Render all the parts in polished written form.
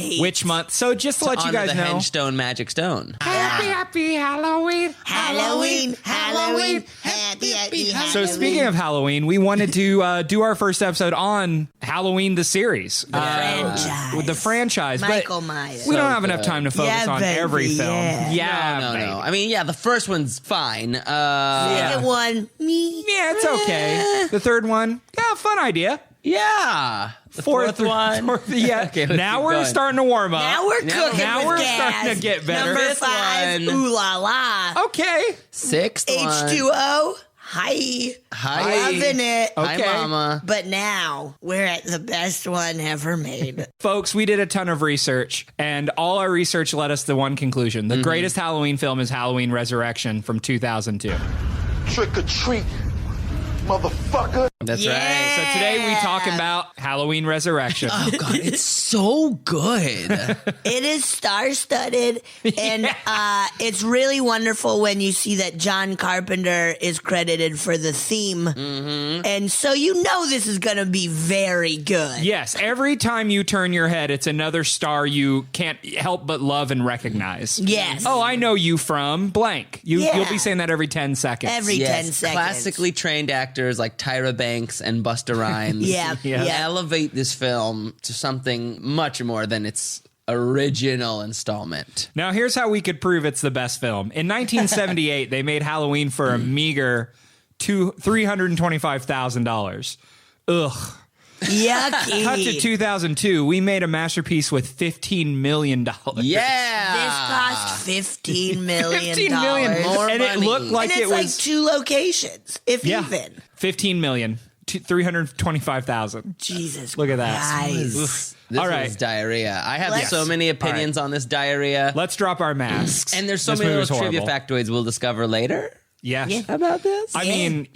Right. Witch month. So just to let you guys the know. Henge Magic Stone. Happy Halloween. Halloween. Happy Halloween. So speaking of Halloween, we wanted to do our first episode on Halloween, the series. Franchise. With the franchise. Michael but Myers. We don't have enough time to focus on baby, every film. yeah. No. I mean, the first one's fine. Second one, me. Yeah, it's okay. The third one, fun idea. Yeah. The fourth one. Yeah. Okay, now we're starting to warm up. Now we're cooking Now with we're gas. starting to get better. Number Fifth 5, one. ooh la la. Okay. Sixth one. H2O, hi. Hi. Loving it. Hi, Okay. Mama. But now we're at the best one ever made. Folks, we did a ton of research, and all our research led us to one conclusion. The greatest Halloween film is Halloween Resurrection from 2002. Trick or treat, motherfucker. That's right. So today we talk about Halloween Resurrection. Oh, God, it's so good. It is star-studded, and it's really wonderful when you see that John Carpenter is credited for the theme. Mm-hmm. And so you know this is going to be very good. Yes, every time you turn your head, it's another star you can't help but love and recognize. Yes. Oh, I know you from blank. Yeah. You'll be saying that every 10 seconds. Every 10 seconds. Classically trained actors like Tyra Banks and Busta Rhymes Yeah. elevate this film to something much more than its original installment. Now, here's how we could prove it's the best film. In 1978, they made Halloween for a meager $325,000. Ugh. Yucky. Cut to 2002, we made a masterpiece with $15 million. Yeah. This cost $15 million. $15 million. More And it money. looked like And it's it like was 2 locations, if even. $15 million. $325,000. Jesus Look at that. Christ. This All right. was diarrhea. I have Let's- so many opinions on this diarrhea. Let's drop our masks. And there's so This many movie was little trivia horrible. factoids we'll discover later Yes. about this. I mean,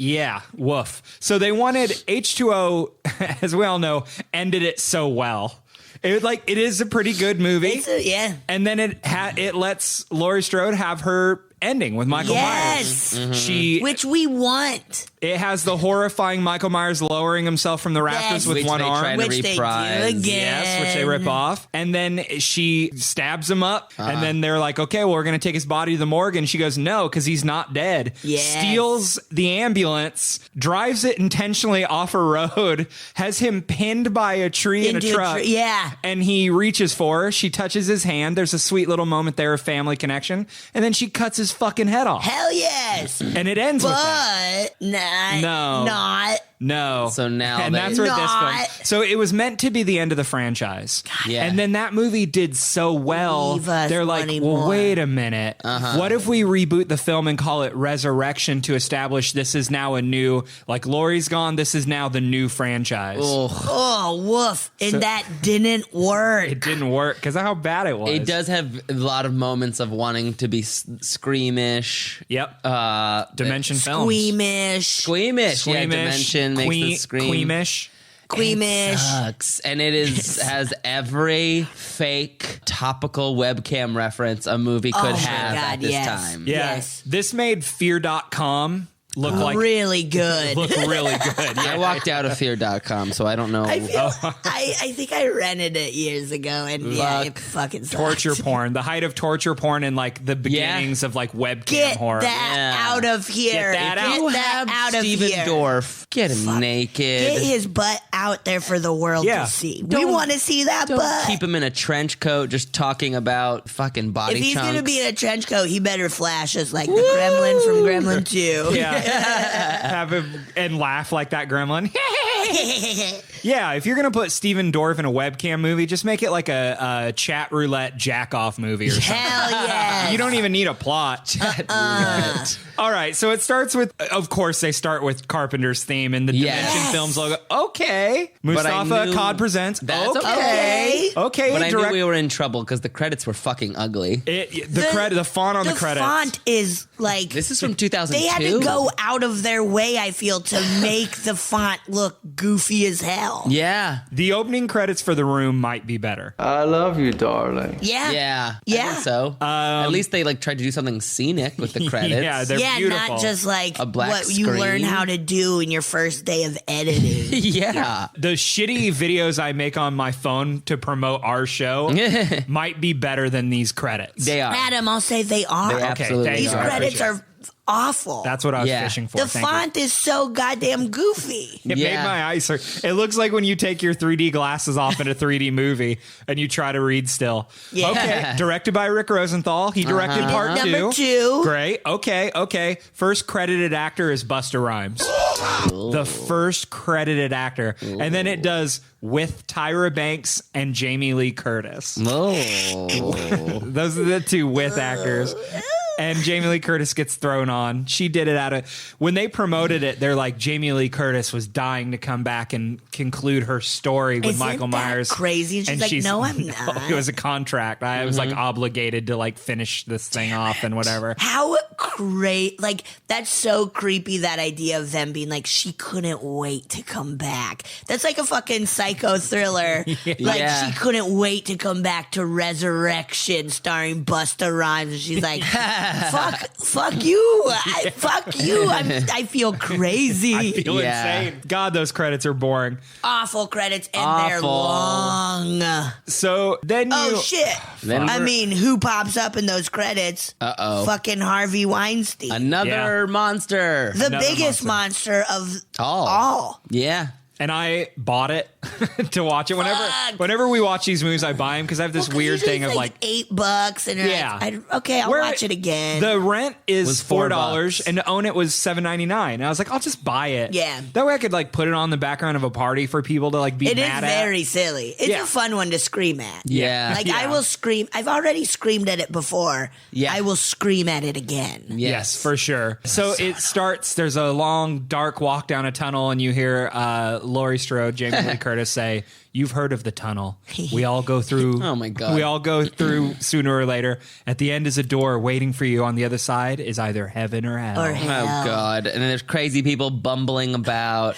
woof. So they wanted H2O, as we all know, ended it so well. It is a pretty good movie. Yeah. And then it lets Laurie Strode have her ending with Michael Yes. Myers. She Which we want. it has the horrifying Michael Myers lowering himself from the rafters Yes. with Which one they arm. try to Which they do reprise. again. Yes, which they rip off. And then she stabs him up. And then they're like, okay, well, we're going to take his body to the morgue. And she goes, no, because he's not dead. Yes. Steals the ambulance, drives it intentionally off a road, has him pinned by a tree in a Into a truck. tree, yeah. And he reaches for her. She touches his hand. There's a sweet little moment there of family connection. And then she cuts his fucking head off. Hell yes. And it ends with that. But not. No. Not. No. So now and they- that's where this Not. film. So it was meant to be the end of the franchise. Yeah. And then that movie did so well. Leave us They're like, wanting well, more. wait a minute. What if we reboot the film and call it Resurrection to establish this is now a new, like Laurie's gone, this is now the new franchise. Oh, woof. And that didn't work. It didn't work because of how bad it was. It does have a lot of moments of wanting to be screamish. Yep. Dimension Films. Squeamish. Squeamish. Yeah, Dimension makes the scream. Queamish. Squeamish. Sucks. And it has every fake topical webcam reference a movie could Oh my have God, at this yes. time. Yeah. Yes. This made Fear.com look like really good. look really good. I walked out of fear.com, so I don't know. I feel, I think I rented it years ago, and yeah, it fucking sucked. torture porn, the height of torture porn and like the beginnings of like webcam Get horror. that Yeah. out of here. Get that out. Get You that have out of Steven here. Dorff. Get him naked. Get his butt out there for the world Yeah. to see. We Don't- want to see that Don't butt. keep him in a trench coat just talking about fucking body If he's chunks. going to be in a trench coat, he better flash us like the gremlin from Gremlin 2. Yeah. Have him and laugh like that gremlin. Yeah, if you're gonna put Steven Dorff in a webcam movie, just make it like a chat roulette jack off movie or something. Hell yeah. You don't even need a plot. All right, so it starts with, of course, they start with Carpenter's theme and the Yes. Dimension Films logo. Okay, But I Mustafa knew- Cod presents. That's okay. Okay, But I knew direct- we were in trouble because the credits were fucking ugly. the font on the credits. font is like... This is from 2002. They had to go out of their way, I feel, to make the font look goofy as hell. Yeah. The opening credits for The Room might be better. I love you, darling. Yeah. Yeah. Yeah. I think so. At least they like tried to do something scenic with the credits. Yeah, they're Yeah, beautiful. not just like A black what you screen. learn how to do in your first day of editing. Yeah. The shitty videos I make on my phone to promote our show might be better than these credits. They are. Adam, I'll say they are. They absolutely thank These you. I credits appreciate are awful. That's what I was Yeah. fishing for. the Thank you. font is so goddamn goofy. It Yeah. made my eyes hurt. It looks like when you take your 3D glasses off in a 3D movie and you try to read still. Yeah. Okay, directed by Rick Rosenthal. He directed part Number 2. Great. Okay. First credited actor is Busta Rhymes. The first credited actor. And then it does with Tyra Banks and Jamie Lee Curtis. Oh. Those are the two with actors. And Jamie Lee Curtis gets thrown on. She did it out of... When they promoted it, they're like, Jamie Lee Curtis was dying to come back and conclude her story with Isn't Michael that Myers. crazy? And she's like, no, I'm not. It was a contract. I was like obligated to like finish this thing off and whatever. How great. Like, that's so creepy, that idea of them being like, she couldn't wait to come back. That's like a fucking psycho thriller. Like, Yeah. she couldn't wait to come back to Resurrection starring Busta Rhymes. And she's like, fuck you. Fuck you. I feel crazy. I feel Yeah. insane. God, those credits are boring. Awful credits, and they're Awful. long. So then you... Oh, shit. Then I we're- mean, who pops up in those credits? Uh-oh. Fucking Harvey Weinstein. Another monster. The Another biggest monster of All. all. Yeah. And I bought it to watch it. Fuck. Whenever we watch these movies, I buy them because I have this Well, 'cause weird usually thing it's of like $8, and you're Yeah. like, okay, I'll Where- watch it again. the rent is Was $4, $4. and to own it was $7.99. And I was like, I'll just buy it. Yeah. That way I could like put it on the background of a party for people to like be It is mad at. very silly. It's Yeah. a fun one to scream at. Yeah. Like, Yeah. I will scream. I've already screamed at it before. Yeah. I will scream at it again. Yes, for sure. So it starts, there's a long, dark walk down a tunnel, and you hear Laurie Strode, Jamie Lee Curtis say, you've heard of the tunnel. We all go through. Oh, my God. We all go through sooner or later. At the end is a door waiting for you. On the other side is either heaven or hell. Or hell. Oh, God. And then there's crazy people bumbling about.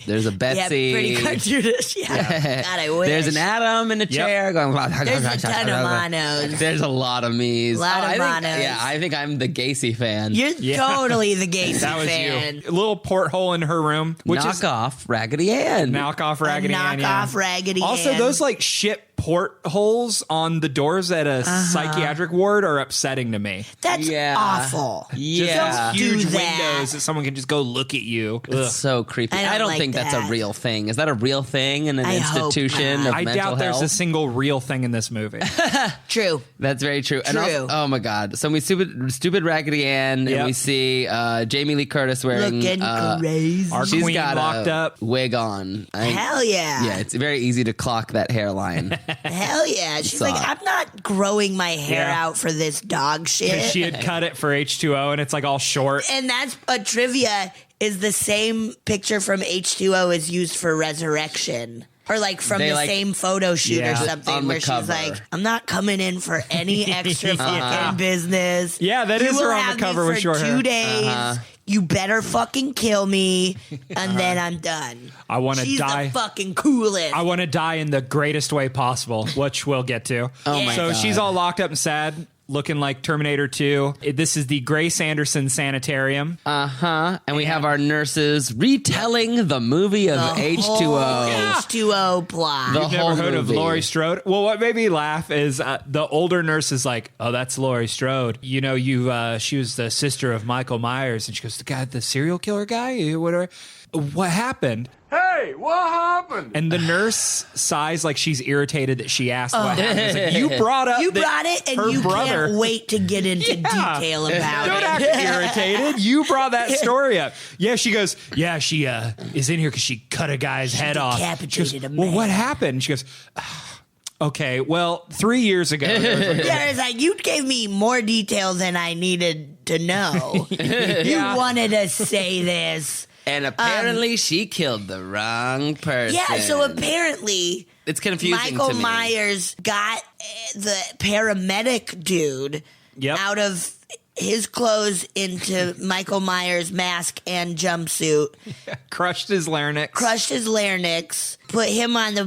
There's a Yeah, Betsy. pretty cartoonish. Yeah. God, I wish. There's an Adam in a chair going. There's a ton of monos. There's a lot of me's. Lot of I think, monos. Yeah, I think I'm the Gacy fan. You're Yeah. totally the Gacy That was fan. you. A little porthole in her room, which Knock is off Raggedy Ann. knockoff Raggedy Ann. knockoff Raggedy Also, Ann. those like ship portholes on the doors at a psychiatric ward are upsetting to me. That's Yeah. awful. Yeah. Don't Huge do that. windows that someone can just go look at you. Ugh. It's so creepy. I I don't don't like think that's a that. real thing. Is that a real thing in an I hope institution not. of I mental doubt there's health? a single real thing in this movie. True. That's very true. And True. also, oh my God. So we stupid Raggedy Ann, Yep. and we see Jamie Lee Curtis wearing Looking crazy. Our she's queen got locked a up. wig on. Hell yeah. Yeah, it's very easy to clock that hairline. Hell yeah. She's Saw like, it. I'm not growing my hair Yeah. out for this dog shit. She had cut it for H2O, and it's like all short. And that's a trivia, is the same picture from H2O is used for Resurrection. Or like from They, the like- same photo shoot Yeah. or On something the where she's cover. like, I'm not coming in for any extra fucking business. Yeah, that You is her will on the have me cover with for short 2 hair. days. You better fucking kill me, and then I'm done. I want to She's die. the fucking coolest. I want to die in the greatest way possible, which we'll get to. Oh my So God. she's all locked up and sad, looking like Terminator 2. This is the Grace Anderson Sanitarium. And we have our nurses retelling the movie of H2O. H2O plot. The You've never whole heard of movie. Laurie Strode? Well, what made me laugh is the older nurse is like, "Oh, that's Laurie Strode. You know, she was the sister of Michael Myers." And she goes, the serial killer guy? Whatever. What happened? Hey, what happened? And the nurse sighs like she's irritated that she asked what happened. It's like, you brought up You that brought it, and her you brother. can't wait to get into Yeah. detail about Don't it. act irritated. You brought that story up. Yeah, she goes, yeah, she is in here because she cut a guy's head off. decapitated She goes, a well, man. what happened? She goes, okay, well, 3 years ago. there was like- Yeah, it's like, you gave me more detail than I needed to know. You wanted to say this. And apparently she killed the wrong person. Yeah, so apparently it's confusing Michael to me. Myers got the paramedic dude Yep. out of his clothes into Michael Myers' mask and jumpsuit, Crushed his larynx. put him on the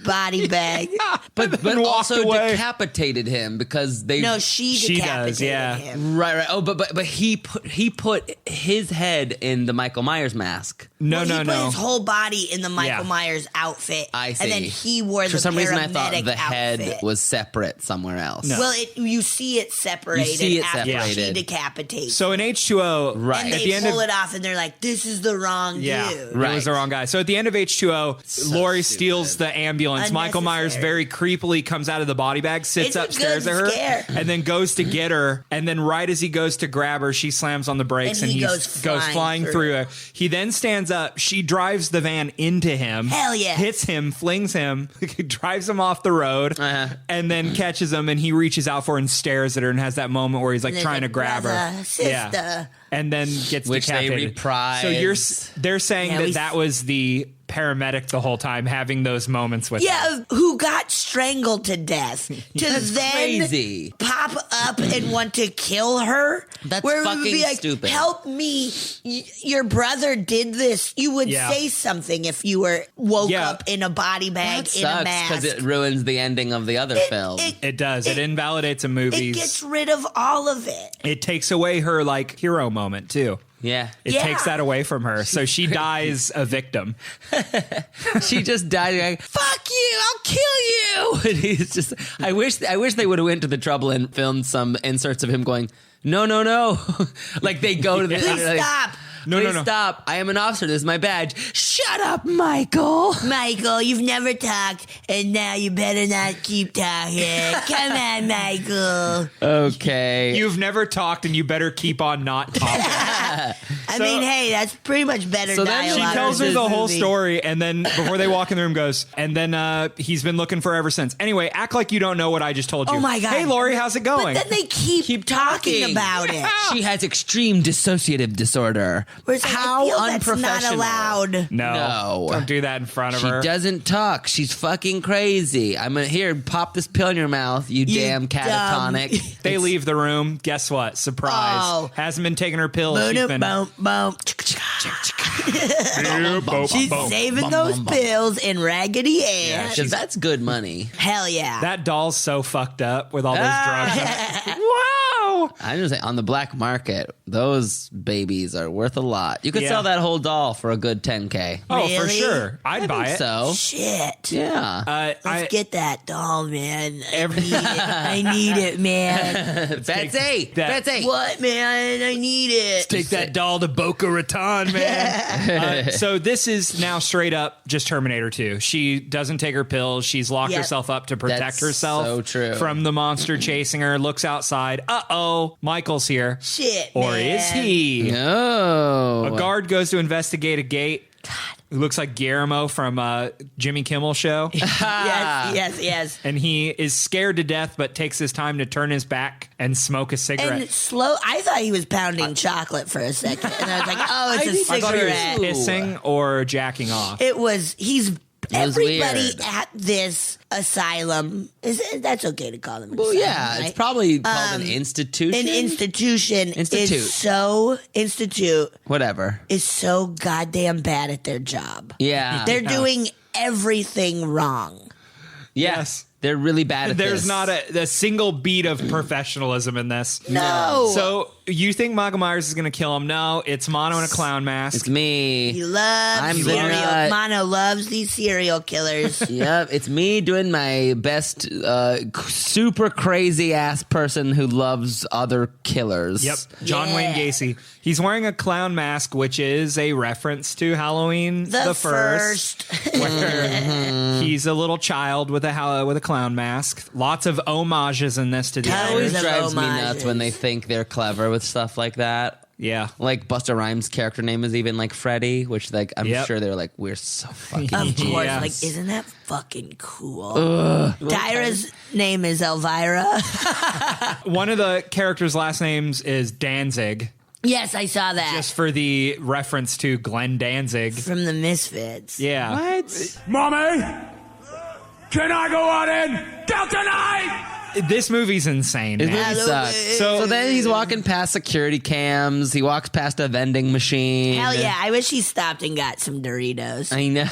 body bag. But then walked also away. decapitated him because they. No, she She does, decapitated yeah. him. Right. Oh, but he put his head in the Michael Myers mask. No, He no, put no. his whole body in the Michael Yeah. Myers outfit. I see. And then he wore the For some reason, I thought paramedic the head outfit. was separate somewhere else. No. Well, you see it separated You see it after she separated. decapitates. So in H2O, Right. and at they the end pull of it off, and they're like, "This is the wrong yeah, dude." it Right. was the wrong guy. So at the end of H2O, Lori stupid. steals the ambulance. Michael Myers very creepily comes out of the body bag, sits It's a up, stares good at her, scare. and then goes to get her. And then right as he goes to grab her, she slams on the brakes, And and he he goes flying through through her. He then stands up. She drives the van into him. Hell yeah. Hits him, flings him, drives him off the road, and then catches him. And he reaches out for her and stares at her and has that moment where he's like And trying to like, grab her. "Brother, sister." And then gets Which they decapitated. reprise. So they're saying Yeah, that was the paramedic the whole time having those moments with him. Yeah, who got strangled to death to That's then crazy. pop up and want to kill her. That's where it would fucking be like, stupid. Help me! Your brother did this. You would Yeah. say something if you were woke Yeah. up in a body bag That in a sucks mask. because it ruins the ending of the other film. It does. It invalidates a It movie's. gets rid of all of it. It takes away her like hero moment too. Yeah. It Yeah. takes that away from her. So she dies a victim. She just died like, fuck you, I'll kill you. And he's just, I wish they would have went to the trouble and filmed some inserts of him going, no, no, no. Like they go to the. Please like, stop. No, Please no. stop. I am an officer. This is my badge. Shut up, Michael. Michael, you've never talked, and now you better not keep talking. Come on, Michael. Okay. You've never talked and you better keep on not talking. I mean, hey, that's pretty much better So then dialogue. She tells in her this the whole movie. story, and then before they walk in the room goes, and then he's been looking for ever since. Anyway, act like you don't know what I just told you. Oh my God. Hey, Lori, how's it going? But then they keep talking talking. about it. She has extreme dissociative disorder. Where it's like, How I feel that's unprofessional. not allowed. no, don't do that in front of She her. doesn't talk. She's fucking crazy. I'm gonna here pop this pill in your mouth, you damn dumb. catatonic. They leave the room. Guess what? Surprise. Oh. Hasn't been taking her pills. She's Boom, been boom, boom. She's saving those pills in Raggedy Ann. Because that's good money. Hell yeah. That doll's so fucked up with all those drugs. Wow. I'm just saying, on the black market, those babies are worth a lot. You could Yeah. sell that whole doll for a good $10K. Oh, for Really? sure. I'd buy it. So, Shit. yeah. Let's get that doll, man. I need it, man. Betsy! that- Betsy! What, man? I need it. Take that doll to Boca Raton, man. So this is now straight up just Terminator 2. She doesn't take her pills. She's locked Yep. herself up to protect That's herself so true. from the monster chasing her. Looks outside. Uh-oh, Michael's here. Shit, Or man. is he? No. A guard goes to investigate a gate. Who looks like Guillermo from Jimmy Kimmel show. Yes. And he is scared to death, but takes his time to turn his back and smoke a cigarette. And slow. I thought he was pounding chocolate for a second, and I was like, "Oh, it's a I thought he was cigarette." pissing or jacking off. It was. He's was everybody weird. at this asylum. That's okay to call them? An Well, asylum, yeah, right? it's probably called an institution. An institution. Institute. Is so institute Whatever. is so goddamn bad at their job. Yeah. They're doing everything wrong. Yes. They're really bad at There's this. not a single beat of professionalism in this. No. So you think Michael Myers is going to kill him? No, it's Mono in a clown mask. It's me. He loves I'm the serial. nut. Mano loves these serial killers. Yep, it's me doing my best super crazy ass person who loves other killers. Yep, John Yeah. Wayne Gacy. He's wearing a clown mask, which is a reference to Halloween The first. Where he's a little child with a clown mask. Lots of homages in this to the It always Tons of drives me nuts homages. when they think they're clever with stuff like that. Yeah. Like Busta Rhymes' character name is even like Freddy, which like I'm Yep. sure they're like, we're so fucking Of course, Yes. like, isn't that fucking cool? Tyra's name is Elvira. One of the characters' last names is Danzig, Yes, I saw that just for the reference to Glenn Danzig. from the Misfits. Yeah. What? Mommy, can I go out in Delta tonight? This movie's insane. His man. movie sucks. So- So then he's walking past security cams. He walks past a vending machine. Hell yeah! I wish he stopped and got some Doritos. I know.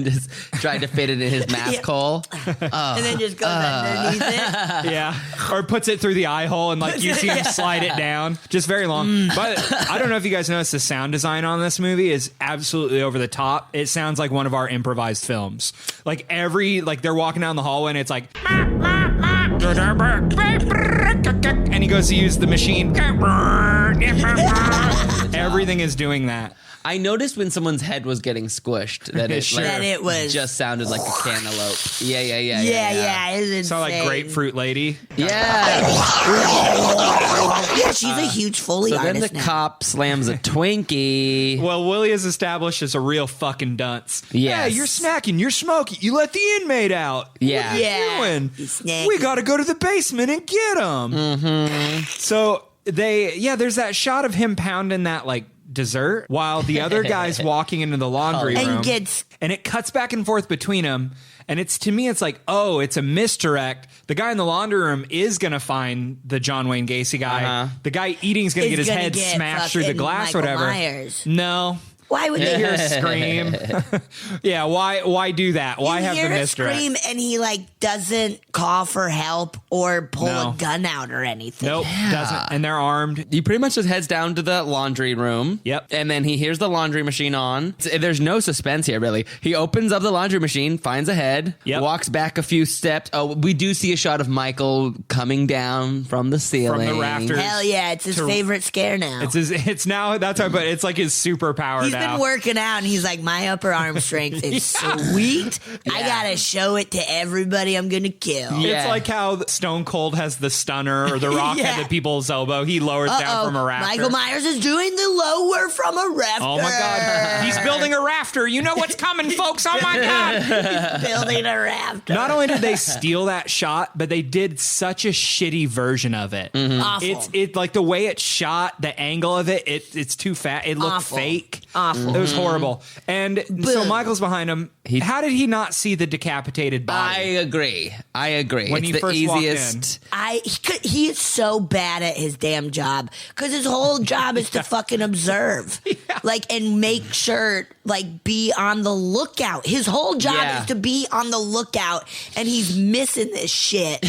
Just tried to fit it in his mask hole. And then just goes underneath it. Yeah, or puts it through the eye hole and like you see him slide it down. Just very long. But I don't know if you guys noticed the sound design on this movie is absolutely over the top. It sounds like one of our improvised films. Like they're walking down the hallway and it's like, and he goes to use the machine. Everything is doing that. I noticed when someone's head was getting squished that it, Sure. That it was just sounded like a cantaloupe. Yeah. It's insane. Sound like Grapefruit Lady. Yeah. Yeah, she's a huge Foley So then artist the now. cop slams a Twinkie. Well, Willie is established as a real fucking dunce. Yes. Yeah, you're snacking, you're smoking, you let the inmate out. Yeah. What are you doing? he's snacking. We got to go to the basement and get him. Mm-hmm. So there's that shot of him pounding that like dessert while the other guy's walking into the laundry room. And it cuts back and forth between them. And to me, it's like, oh, it's a misdirect. The guy in the laundry room is going to find the John Wayne Gacy guy. Uh-huh. The guy eating's going to get his head smashed through the glass, Michael whatever. Myers. No. Why would they Hear a scream. Yeah, why do that? Why you have hear the a misdirect? scream and he like doesn't call for help or pull a gun out or anything? Nope, doesn't. And they're armed. He pretty much just heads down to the laundry room. Yep. And then he hears the laundry machine on. There's no suspense here, really. He opens up the laundry machine, finds a head, walks back a few steps. Oh, we do see a shot of Michael coming down from the ceiling. From the rafters. Hell yeah, it's his favorite scare now. It's now, that's how, but it's like his superpower He's now. been working out and he's like, my upper arm strength is sweet. I gotta show it to everybody I'm gonna kill. Yeah. It's like how Stone Cold has the stunner or The Rock Yeah. had the people's elbow. He lowers down from a rafter. Michael Myers is doing the lower from a rafter. Oh my God. He's building a rafter. You know what's coming, folks. Oh my God. He's building a rafter. Not only did they steal that shot, but they did such a shitty version of it. Awful. It's like the way it's shot, the angle of it, it's too fat. It looked Awful. fake. Awful. It was horrible. And so Boom. Michael's behind him. How did he not see the decapitated I body? agree. When it's he the first walked easiest. He is so bad at his damn job because his whole job is to fucking observe, like, and make sure, like, be on the lookout. His whole job is to be on the lookout, and he's missing this shit.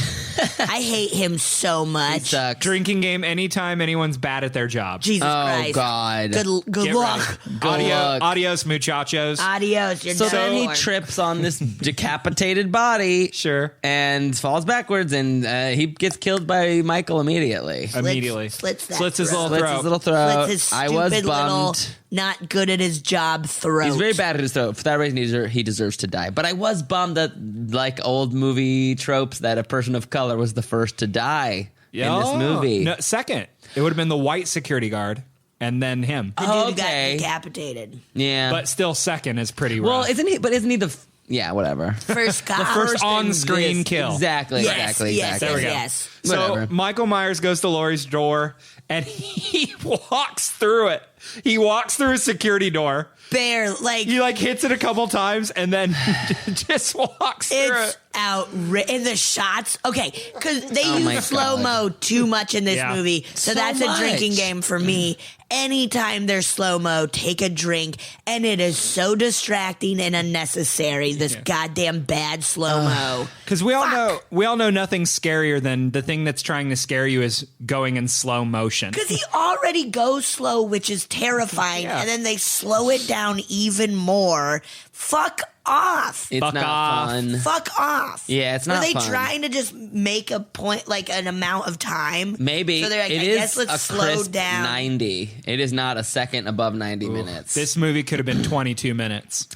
I hate him so much. Sucks. Drinking game anytime anyone's bad at their job. Jesus Oh, Christ. God. Good Get luck. ready. luck. Adios, muchachos. Adios. You're So done then he for. trips on this decapitated body. Sure. And falls backwards, and he gets killed by Michael immediately. Immediately. Slits that Slits his throat. little Slits throat. his little throat. Slits his I stupid was little, bummed. not good at his job throat. He's very bad at his throat. For that reason, he deserves to die. But I was bummed that, like old movie tropes, that a person of color was the first to die in this movie. No, second. It would have been the white security guard and then him. The dude who Okay. got decapitated. Yeah. But still second is pretty rough. well, isn't he the... Yeah, whatever. First cop. The first on-screen This- kill. Exactly, Yes, exactly, yes, exactly. There we go. Yes. So Whatever. Michael Myers goes to Laurie's door and he walks through it. He walks through a security door. Bear, like, He like hits it a couple times and then just walks through it's it. in the shots. Okay, because they my use slow mo too much in this Yeah. movie, so So that's a drinking much. game for me. Anytime there's slow mo, take a drink, and it is so distracting and unnecessary. This goddamn bad slow mo. Because we all know nothing's scarier than the thing that's trying to scare you is going in slow motion. Because he already goes slow, which is terrifying, Yeah. and then they slow it down even more. Fuck off. It's Fuck not off. fun. Fuck off. Yeah, it's not Were they fun. trying to just make a point, like an amount of time? Maybe. So they're like, It I is guess let's a slow crisp down. 90. It is not a second above 90 minutes. This movie could have been 22 minutes.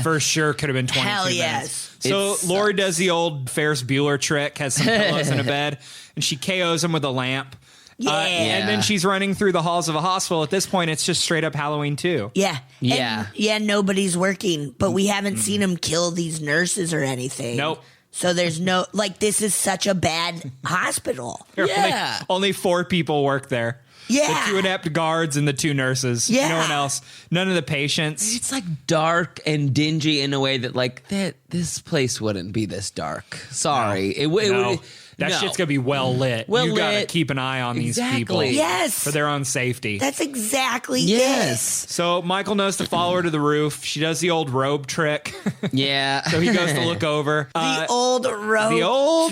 For sure could have been 22 Hell minutes. yes. So It Lori sucks. does the old Ferris Bueller trick, has some pillows in a bed, and she KOs him with a lamp. Yeah. And then she's running through the halls of a hospital. At this point, it's just straight up Halloween 2. Yeah. Yeah. And, nobody's working, but we haven't seen him kill these nurses or anything. Nope. So there's no, like, this is such a bad hospital. Yeah. Only 4 people work there. Yeah. The 2 inept guards and the 2 nurses. Yeah. No one else. None of the patients. It's like dark and dingy in a way that, like, this place wouldn't be this dark. Sorry. No. That No. shit's gonna be well lit. Well You gotta lit. keep an eye on these people. Exactly. Yes. For their own safety. That's exactly Yes. So Michael knows to follow her to the roof. She does the old robe trick. Yeah. So he goes to look over. The old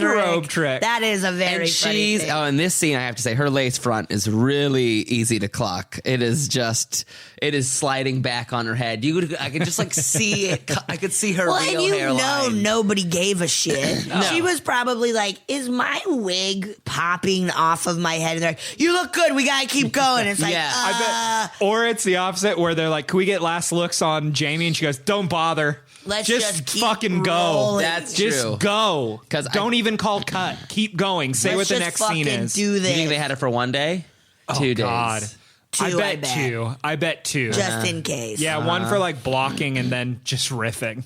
robe trick. That is a very And funny thing. in this scene, I have to say, her lace front is really easy to clock. It is sliding back on her head. I could just like see it. I could see her Well, real and you hairline. know nobody gave a shit. She was probably like, is my wig popping off of my head? And they're like, you look good. We got to keep going. It's like, Yeah. I bet. Or it's the opposite where they're like, can we get last looks on Jamie? And she goes, don't bother. Let's just just keep fucking go. rolling. That's Just true. go. 'Cause don't even call cut. Keep going. Say Let's what the just next scene fucking is. do You this. think they had it for one day? 2 days. God. I Two, bet I bet. two. I bet two. just in case. Yeah, one for like blocking and then just riffing.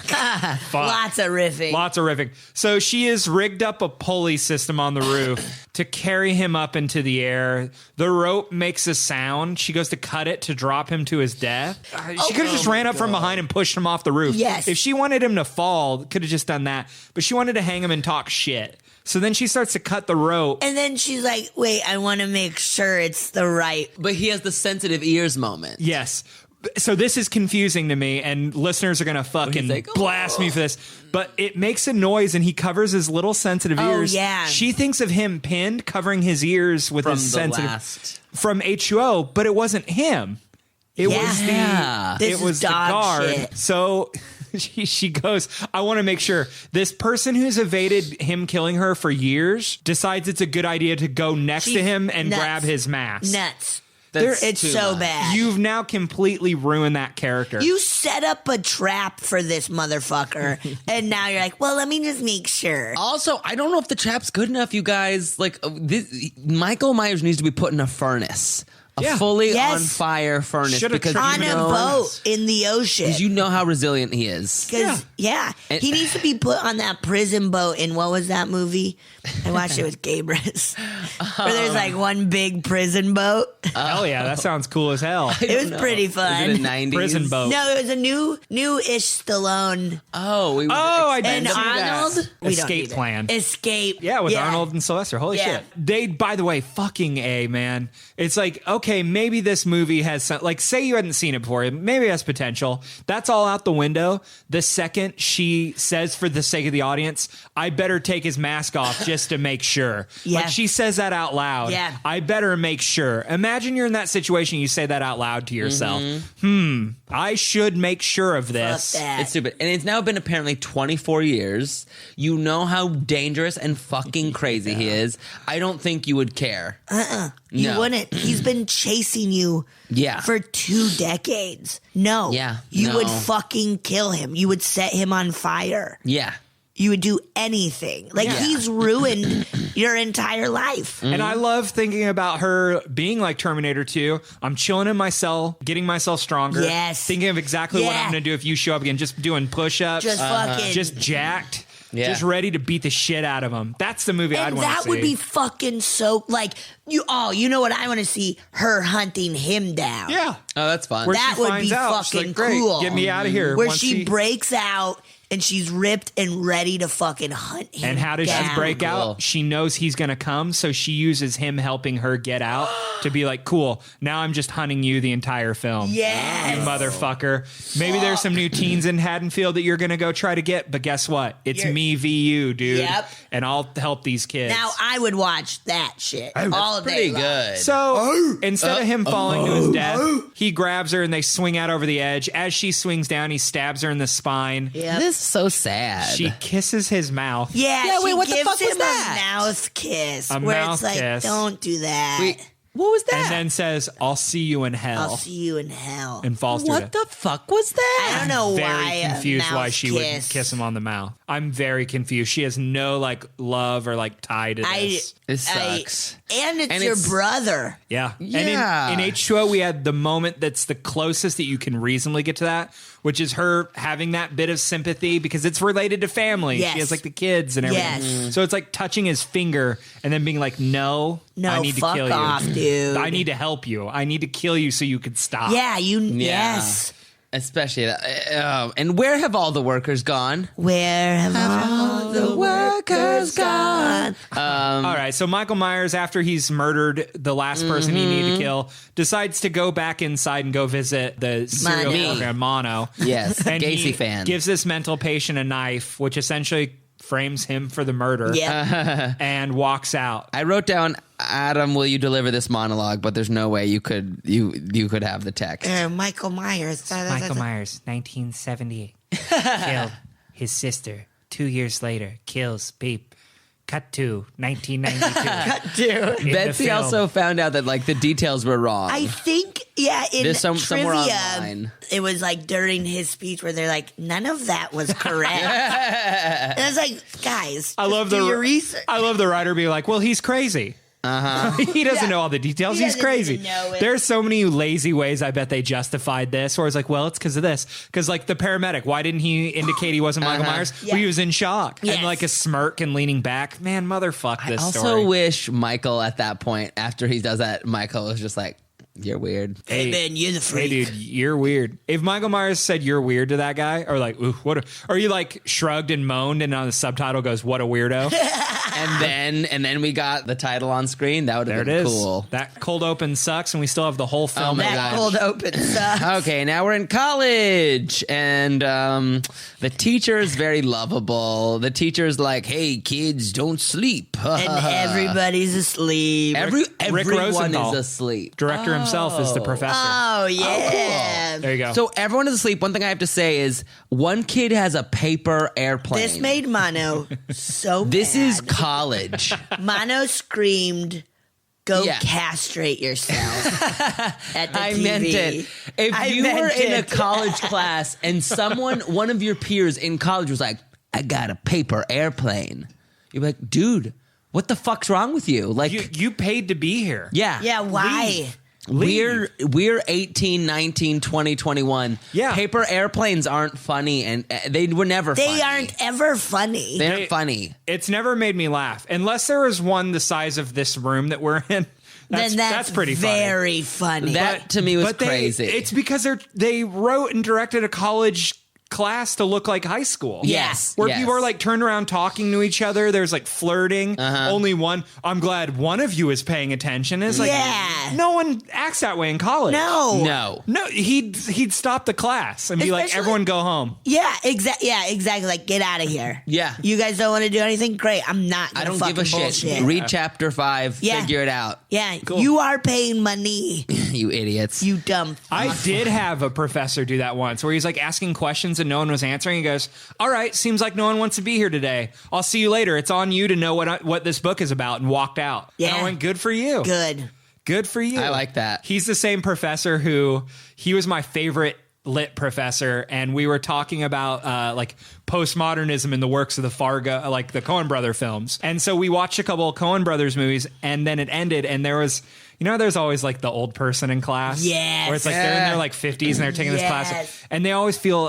Fuck. Lots of riffing. Lots of riffing. So she has rigged up a pulley system on the roof to carry him up into the air. The rope makes a sound. She goes to cut it to drop him to his death. She could have just ran up from behind and pushed him off the roof. Yes. If she wanted him to fall, could have just done that. But she wanted to hang him and talk shit. So then she starts to cut the rope. And then she's like, wait, I want to make sure it's the right. But he has the sensitive ears moment. Yes. So this is confusing to me, and listeners are going to fucking like, blast me for this. But it makes a noise, and he covers his little sensitive ears. yeah. She thinks of him pinned, covering his ears with From his the sensitive last. from H2O, but it wasn't him. It was Yeah. the This it was is the dog guard. shit. So she goes, I want to make sure this person who's evaded him killing her for years decides it's a good idea to go next to She's him and nuts. grab his mask. Nuts. That's It's too so much. bad. You've now completely ruined that character. You set up a trap for this motherfucker, and now you're like, well, let me just make sure. Also, I don't know if the trap's good enough, you guys. Like, Michael Myers needs to be put in a furnace. A Yeah. fully Yes. on fire furnace. Should've Because tried On you a know, boat in the ocean. Because you know how resilient he is. Because, yeah. And- He needs to be put on that prison boat in, what was that movie? I watched it with Gabrus. Where there's like one big prison boat. Hell yeah, that sounds cool as hell. It was pretty fun. Is it a 90s? Prison boat. No, it was a new-ish Stallone. Oh, we I did And see Arnold? that. We don't Escape need it. Plan. Escape. Yeah, with Arnold and Sylvester. Holy Yeah. shit. They, by the way, fucking A, man. It's like, okay, maybe this movie has some, like, say you hadn't seen it before, maybe it has potential. That's all out the window. The second she says, for the sake of the audience, I better take his mask off just to make sure. Yeah. Like, she says that out loud. Yeah. I better make sure. Imagine you're in that situation, you say that out loud to yourself. I should make sure of Fuck this. that. It's stupid. And it's now been apparently 24 years. You know how dangerous and fucking crazy he is. I don't think you would care. You No. wouldn't. He's been chasing you Yeah. for 2 decades. No. Yeah, You no. would fucking kill him. You would set him on fire. Yeah. You would do anything. Like, Yeah. he's ruined your entire life. And I love thinking about her being like Terminator 2. I'm chilling in my cell, getting myself stronger. Yes. Thinking of exactly what Yeah. I'm going to do if you show up again. Just doing push-ups. Just fucking. Just jacked. Yeah. Just ready to beat the shit out of him. That's the movie I'd and want to that see. would be fucking so, like, you know what I want to see? Her hunting him down. Yeah. Oh, that's fun. Where That she would finds be out. She's fucking like, great, cool. get me out of here. Where Once she breaks out and she's ripped and ready to fucking hunt him And how does down. she break Cool. out? She knows he's going to come, so she uses him helping her get out to be like, cool, now I'm just hunting you the entire film. Yes. You motherfucker. Maybe there's some new teens in Haddonfield that you're going to go try to get, but guess what? It's You're- me v you, dude. Yep. And I'll help these kids. Now I would watch that shit all day Pretty long. good. So instead of him falling to his death, he grabs her and they swing out over the edge. As she swings down, he stabs her in the spine. Yep. This is so sad. She kisses his mouth. Yeah, Yeah, she wait, what the gives fuck was him that? a mouth kiss. A where mouth it's like, kiss. don't do that. Wait, what was that? And then says, I'll see you in hell. I'll see you in hell. And falls to what death. the fuck was that? I don't know Very why. a confused why mouth she kiss. would kiss him on the mouth. I'm very confused. She has no like love or like tie to this. It sucks. And it's And your it's- brother. Yeah. Yeah. And in H2O, we had the moment that's the closest that you can reasonably get to that, which is her having that bit of sympathy because it's related to family. Yes. She has like the kids and everything. Yes. Mhm. So it's like touching his finger and then being like, no, No, I need to fuck kill you. off, dude. I need to help you. I need to kill you so you could stop. Yeah, Yeah. yes. Especially that. And where have all the workers gone? Where have all the workers gone? All right, so Michael Myers, after he's murdered the last person he needed to kill, decides to go back inside and go visit the serial killer Mano. Yes, And Gacy he fan. gives this mental patient a knife, which essentially frames him for the murder. Yeah. And walks out. I wrote down, Adam, will you deliver this monologue? But there's no way you could have the text. Michael Myers. Michael Myers, 1978, killed his sister. 2 years later, kills Beep. Cut to 1992. In Betsy the film. also found out that like the details were wrong. I think, in There's somewhere trivia, online. it was like during his speech where they're like, none of that was correct. And I was like, guys, I love do the your research. I love the writer being like, well, he's crazy. He doesn't know all the details. He He's doesn't crazy. even know it. There's so many lazy ways I bet they justified this. Or it's like, well, it's because of this. Because like the paramedic, why didn't he indicate he wasn't Michael Myers? Yeah. Well, he was in shock. Yes. And like a smirk and leaning back. Man, motherfuck this I also story. wish Michael at that point, after he does that, Michael was just like, you're weird. Hey, man, you're the freak. Hey, dude, you're weird. If Michael Myers said you're weird to that guy, or like, ooh, or you like shrugged and moaned, and on the subtitle goes, "What a weirdo," and then we got the title on screen. That would there have it been is. cool. That cold open sucks, and we still have the whole film. my That God. cold open stuff. Okay, now we're in college, and the teacher is very lovable. The teacher's like, "Hey, kids, don't sleep." And everybody's asleep. Everyone Rosenthal. is asleep. Director himself is the professor. Oh, yeah. There you go. So everyone is asleep. One thing I have to say is one kid has a paper airplane. This made Mano so This mad. is college. Mano screamed, go Yeah. castrate yourself at the I TV. meant it. If I you were meant in a it. college class and one of your peers in college was like, I got a paper airplane. You'd be like, dude, what the fuck's wrong with you? Like, you paid to be here. yeah. Yeah, why? Leave. We're 18, 19, 20, 21. Yeah. Paper airplanes aren't funny, and they were never funny. They aren't ever funny. They aren't funny. It's never made me laugh, unless there was one the size of this room that we're in. Then that's pretty funny. very funny. That to me was But crazy. It's because they wrote and directed a college class to look like high school. Yes. Where yes. people are like turned around talking to each other. There's like flirting. Only one. I'm glad one of you is paying attention. It's like, Yeah. no one acts that way in college. No. No, he'd stop the class and be like, Especially- everyone go home. Yeah, exactly. Like, get out of here. Yeah. You guys don't want to do anything? Great. I'm not I gonna don't give a fucking shit. bullshit. Read chapter 5. Yeah. Figure it out. Yeah, you are paying money, You idiots. you dumb. I did have a professor do that once where he's like asking questions and no one was answering. He goes, all right, seems like no one wants to be here today. I'll see you later. It's on you to know what this book is about, and walked out. Yeah. And I went, good for you. Good. Good for you. I like that. He's the same professor he was my favorite lit professor, and we were talking about like postmodernism in the works of the Fargo, like the Coen brother films. And so we watched a couple of Coen brothers movies, and then it ended, and there was, there's always like the old person in class. Yes. Where it's like they're in their like 50s and they're taking this class, Yes. and they always feel,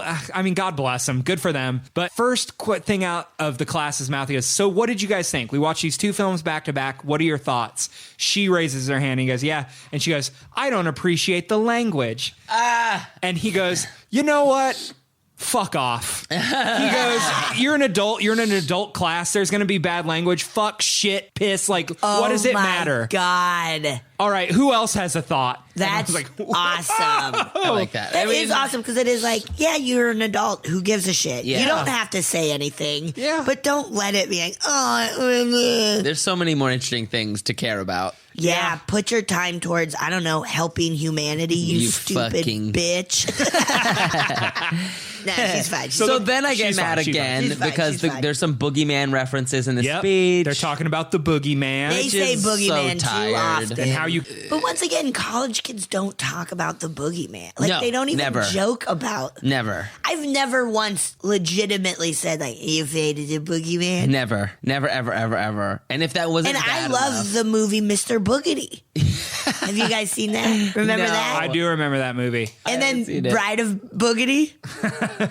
God bless them, good for them. But first thing out of the class's mouth, he goes, so what did you guys think? We watched these two films back to back. What are your thoughts? She raises her hand. He goes, yeah. And she goes, I don't appreciate the language. And he goes, you know what? Fuck off. He goes, you're an adult. You're in an adult class. There's going to be bad language. Fuck, shit, piss. Like, what does it matter? God. All right, who else has a thought? And I That's was like, awesome. I like that. That is awesome because it is like, yeah, you're an adult. Who gives a shit? Yeah. You don't have to say anything. Yeah. But don't let it be like, There's so many more interesting things to care about. yeah, put your time towards, I don't know, helping humanity, you stupid fucking- bitch. Nah, she's fine. So then I get she's mad fine, she's again fine. She's fine, because she's fine. there's some boogeyman references in the Yep. speech. They're talking about the boogeyman. They say is boogeyman so too tired. often. and how you But once again, college kids don't talk about the boogeyman. Like, No, they don't even never. joke about. Never. I've never once legitimately said, like, you afraid of the boogeyman? Never, ever, ever, ever. And if that wasn't And I bad love enough- the movie Mr. Boogedy. Have you guys seen that? Remember No. that? I do remember that movie. And haven't seen then it. Bride of Boogity.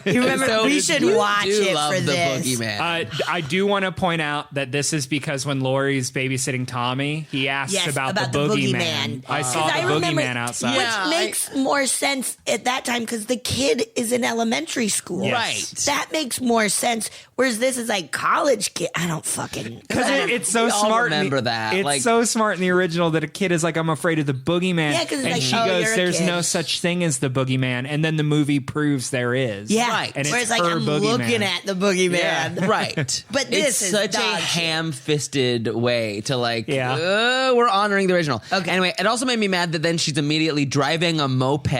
You remember? So we should you watch do it love for the this. Boogeyman. I do want to point out that this is because when Laurie's babysitting Tommy, he asks Yes, about the boogeyman. boogeyman. I saw 'Cause the I remember- boogeyman outside. Yeah. Which makes more sense at that time because the kid is in elementary school. Yes. Right. That makes more sense. Whereas this is like college kid. I don't fucking. Because it's so We all smart. remember that. It's Like- so smart in the original that a kid is like, I'm afraid of the boogeyman. Yeah, 'cause it's and like, she oh, goes, you're a there's kid. no such thing as the boogeyman. And then the movie proves there is. Yeah. Right. And Whereas it's like her I'm boogeyman. looking at the boogeyman. Right. But this it's is such a dog shit. ham-fisted way to like, Yeah. we're honoring the original. Okay. Anyway, it also made me mad that then she's immediately driving a moped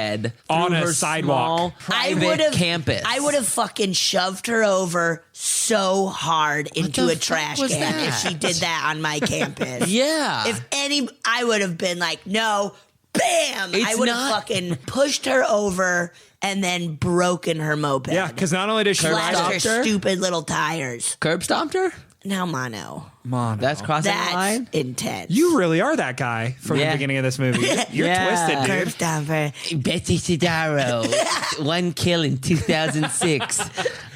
On through a her sidewalk. small private campus. I would have fucking shoved her over so hard into the a trash fuck was can if that? she did that on my campus. Yeah. If any, I would have been like, no, bam! It's I would have not- fucking pushed her over and then broken her moped. Yeah, because not only does she ride Slashed her stopped her? stupid little tires. Curb stomped her? Now, Mano, Mono. That's crossing the that's line? intense. You really are that guy from Yeah. the beginning of this movie. You're Yeah. twisted, curb dude. stomper. Betsy Sodaro. One kill in 2006.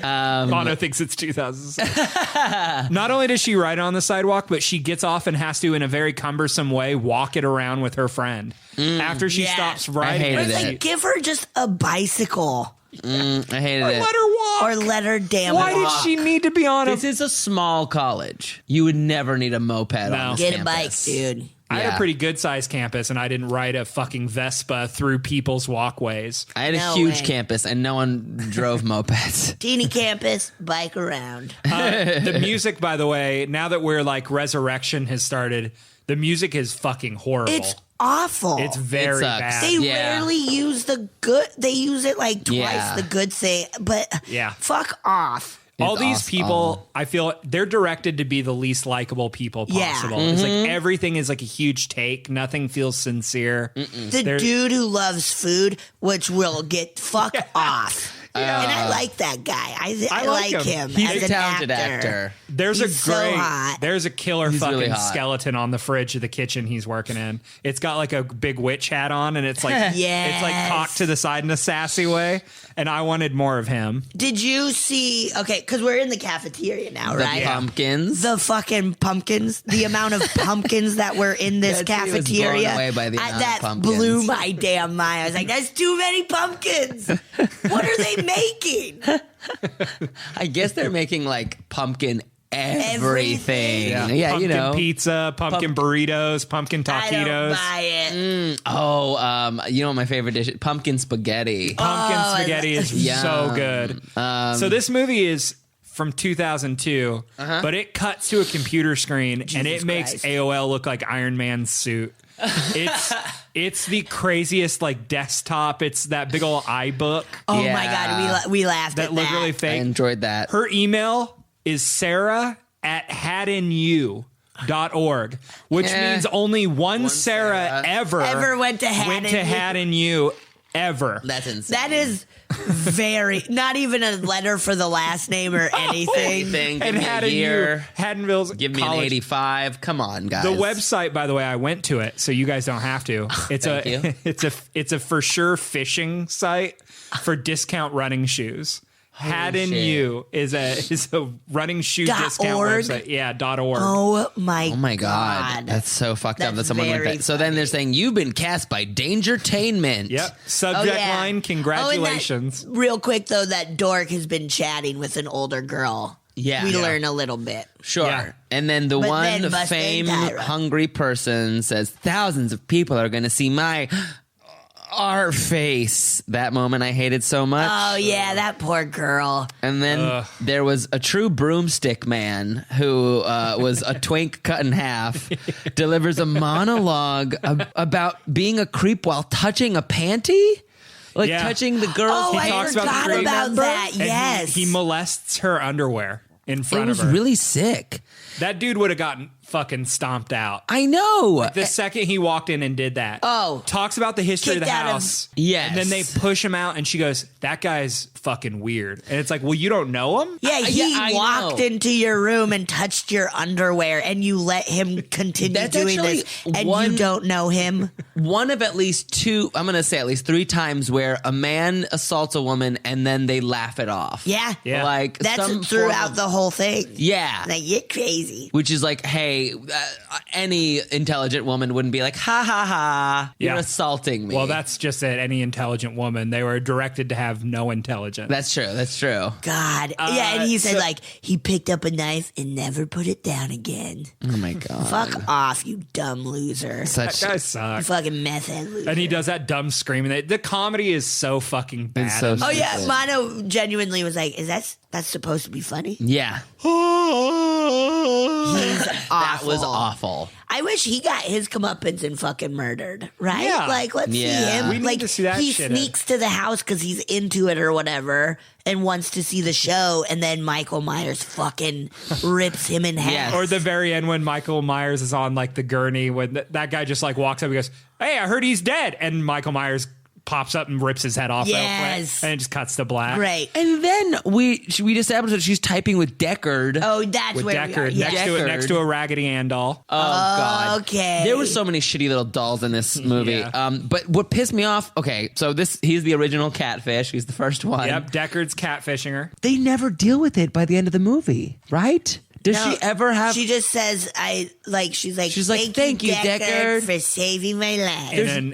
Mono thinks it's 2006. Not only does she ride on the sidewalk, but she gets off and has to, in a very cumbersome way, walk it around with her friend. After she Yeah. stops I riding hated it, It's it. like, give her just a bicycle I hated or it. let her walk. or let her damn Why did walk. she need to be on a... This is a small college. You would never need a moped on this Get a campus. bike, dude. I had Yeah. a pretty good sized campus, and I didn't ride a fucking Vespa through people's walkways. I had a No huge way. campus and no one drove mopeds. Teeny campus, bike around. The music, by the way, now that we're like Resurrection has started, the music is fucking horrible. It's awful. It's very sucks. bad. They Yeah. rarely use the good. They use it like twice Yeah. the good thing, but Yeah. fuck off. All It's these awesome. people, I feel they're directed to be the least likable people Yeah. possible. It's like everything is like a huge take. Nothing feels sincere. The They're- dude who loves food, which will get fuck off. And I like that guy. I like like him. him. He's as a an talented actor. There's He's a so great, hot. there's a killer He's fucking really hot. skeleton on the fridge of the kitchen he's working in. It's got like a big witch hat on, and it's like it's like Yes. cocked to the side in a sassy way. And I wanted more of him. Did you see? Okay, because we're in the cafeteria now, The right? pumpkins. The fucking pumpkins, the amount of pumpkins that were in this Betsy was cafeteria, blown away by the amount of that pumpkins. blew my damn mind. I was like, "That's too many pumpkins. What are they making?" I guess they're making like pumpkin everything. Everything. Yeah, Pumpkin you know. pizza, pumpkin burritos, pumpkin I don't taquitos. buy it. You know what my favorite dish is? Pumpkin spaghetti. Pumpkin Oh, spaghetti is Yum. so good. So this movie is from 2002, but it cuts to a computer screen and it makes Christ. AOL look like Iron Man's suit. It's the craziest like desktop. It's that big old iBook Oh Yeah. my god, we laughed that at looked that. really I fake. enjoyed that. Her email is sarah@hadinu.org, which means only one Sarah Sarah. Ever went to Haddon U. ever. That's insane. That is very not even a letter for the last name or anything. Anything. Give And me a Haddon year. U, Haddonville's Give me college. an 85. Come on, guys. The website, by the way, I went to it, so you guys don't have to. It's Thank you. it's a for sure phishing site for discount running shoes. Haddon shit. U is a running shoe discount .org? website. Yeah, .org. Oh my! Oh my god. That's so fucked up that That's someone went very that. So then they're saying you've been cast by Dangertainment. Yep. Subject Oh, yeah. line: Congratulations. Oh, and that, real quick though, that dork has been chatting with an older girl. Yeah. we Yeah. learn a little bit. Sure. Yeah. And then the But one then Mustang fame Tyra. hungry person says thousands of people are going to see my our face. That moment I hated so much. Oh yeah, that poor girl. And then there was a true broomstick man who was a twink cut in half, delivers a monologue about being a creep while touching a panty. Like Yeah. touching the girl's Oh, I talks about the forgot creep. about Remember? that. And Yes, he molests her underwear in It front was of her. really sick. That dude would have gotten fucking stomped out. I know. The second he walked in and did that. Oh. Talks about the history of the Kicked out of- house. Yes. And then they push him out and she goes, that guy's fucking weird. And it's like, well, you don't know him? Yeah, he I walked know. into your room and touched your underwear, and you let him continue That's doing actually this, and one- you don't know him. One of at least two, I'm going to say at least 3 times where a man assaults a woman and then they laugh it off. Yeah. Yeah. Like That's some throughout form of- the whole thing. Yeah. Like, you're crazy. Which is like, hey, any intelligent woman wouldn't be like, ha ha ha, you're Yeah. assaulting me. Well, that's just it. Any intelligent woman. They were directed to have no intelligence. That's true. That's true. God. Yeah, and he said, so- like, he picked up a knife and never put it down again. Oh my God. Fuck off, you dumb loser. Such that guy You sucks. fucking meth head loser. And he does that dumb screaming. The comedy is so fucking bad. It's so Oh, yeah. stupid. Mano genuinely was like, that's supposed to be funny? Yeah. He's That awful. was awful. I wish he got his comeuppance and fucking murdered, right? Yeah. Like, let's see Yeah. him. We need like, to see that he shit. sneaks to the house because he's into it or whatever and wants to see the show, and then Michael Myers fucking rips him in half. Yes. Or the very end when Michael Myers is on like the gurney, when that guy just like walks up and goes, "Hey, I heard he's dead," and Michael Myers pops up and rips his head off real quick, Yes. and it just cuts to black. Great. And then we established that she's typing with Deckard. Oh, that's With where Deckard we are. next Yeah. to it, Deckard. next to a Raggedy Ann doll. Oh God. Okay. There were so many shitty little dolls in this movie. Yeah. But what pissed me off, okay, so he's the original catfish. He's the first one. Yep, Deckard's catfishing her. They never deal with it by the end of the movie, right? Does No, she ever have She just says, she's like, "Thank you, Deckard." for saving my life.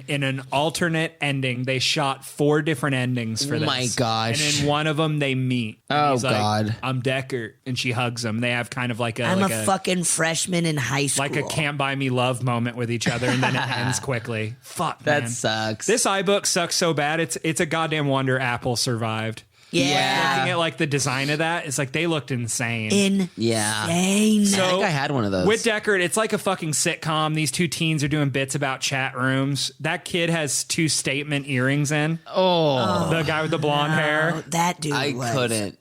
In an alternate ending, they shot 4 different endings for Oh this. my gosh. And in one of them, they meet. And Oh, he's like, God. I'm Deckard, and she hugs him. They have kind of like I'm like a fucking freshman in high school. like a can't buy me love moment with each other, and then it ends quickly. Fuck, that man. sucks. This iBook sucks so bad. It's a goddamn wonder Apple survived. Yeah. Looking at like the design of that, it's like they looked insane. Insane. Yeah. So, I think I had one of those. With Deckard, it's like a fucking sitcom. These 2 teens are doing bits about chat rooms. That kid has 2 statement earrings in. oh, The guy with the blonde hair. that dude I was, couldn't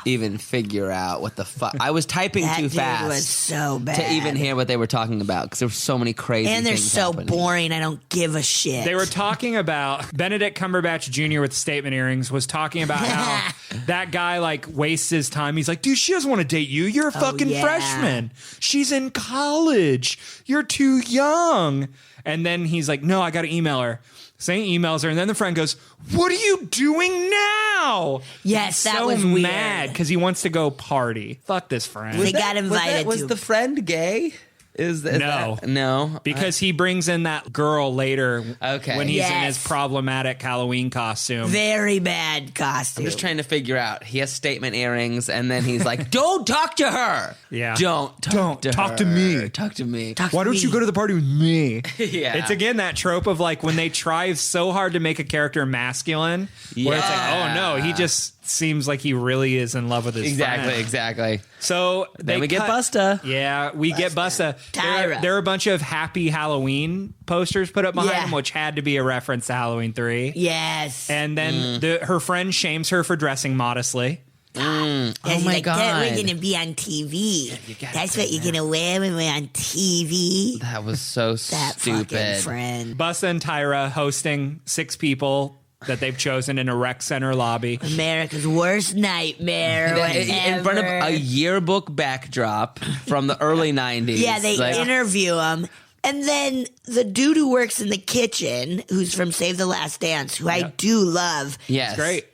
even figure out what the fuck. I was typing that too dude fast was so bad. to even hear what they were talking about because there were so many crazy and they're things so happening. boring. I don't give a shit. They were talking about Benedict Cumberbatch Jr. with statement earrings was talking about how that guy like wastes his time. He's like, dude, she doesn't want to date you. You're a fucking yeah. freshman. She's in college. You're too young. And then he's like, no, I got to email her. So he emails her, and then the friend goes, what are you doing now? Yes, He's that so was weird. mad because he wants to go party. Fuck this friend. They got invited Was to. the friend gay? Is No. that, no? Because he brings in that girl later Okay. when he's in his Yes. problematic Halloween costume. Very bad costume. I'm just trying to figure out. He has statement earrings, and then he's like, "Don't talk to her. Yeah. Don't Don't to talk to her. me. Talk to me. Why don't you go to the party with me? Yeah. It's again that trope of like when they try so hard to make a character masculine, where it's like, oh no, he just seems like he really is in love with his Exactly. friend. Exactly. So Then we get cut- Busta. Yeah, we get Busta. Tyra. There are a bunch of Happy Halloween posters put up behind Yeah. him, which had to be a reference to Halloween 3. Yes. And then her friend shames her for dressing modestly. Yeah, Oh he's my like, "Dad, we're God. gonna be on TV. gotta That's say what you're gonna wear when we're on TV." That was so That fucking stupid. friend. Busta and Tyra hosting 6 people that they've chosen in a rec center lobby. America's worst nightmare. In front of a whatever. yearbook backdrop from the early 90s. Yeah, they Like, interview him. And then the dude who works in the kitchen, who's from Save the Last Dance, who I do love, yes. Great.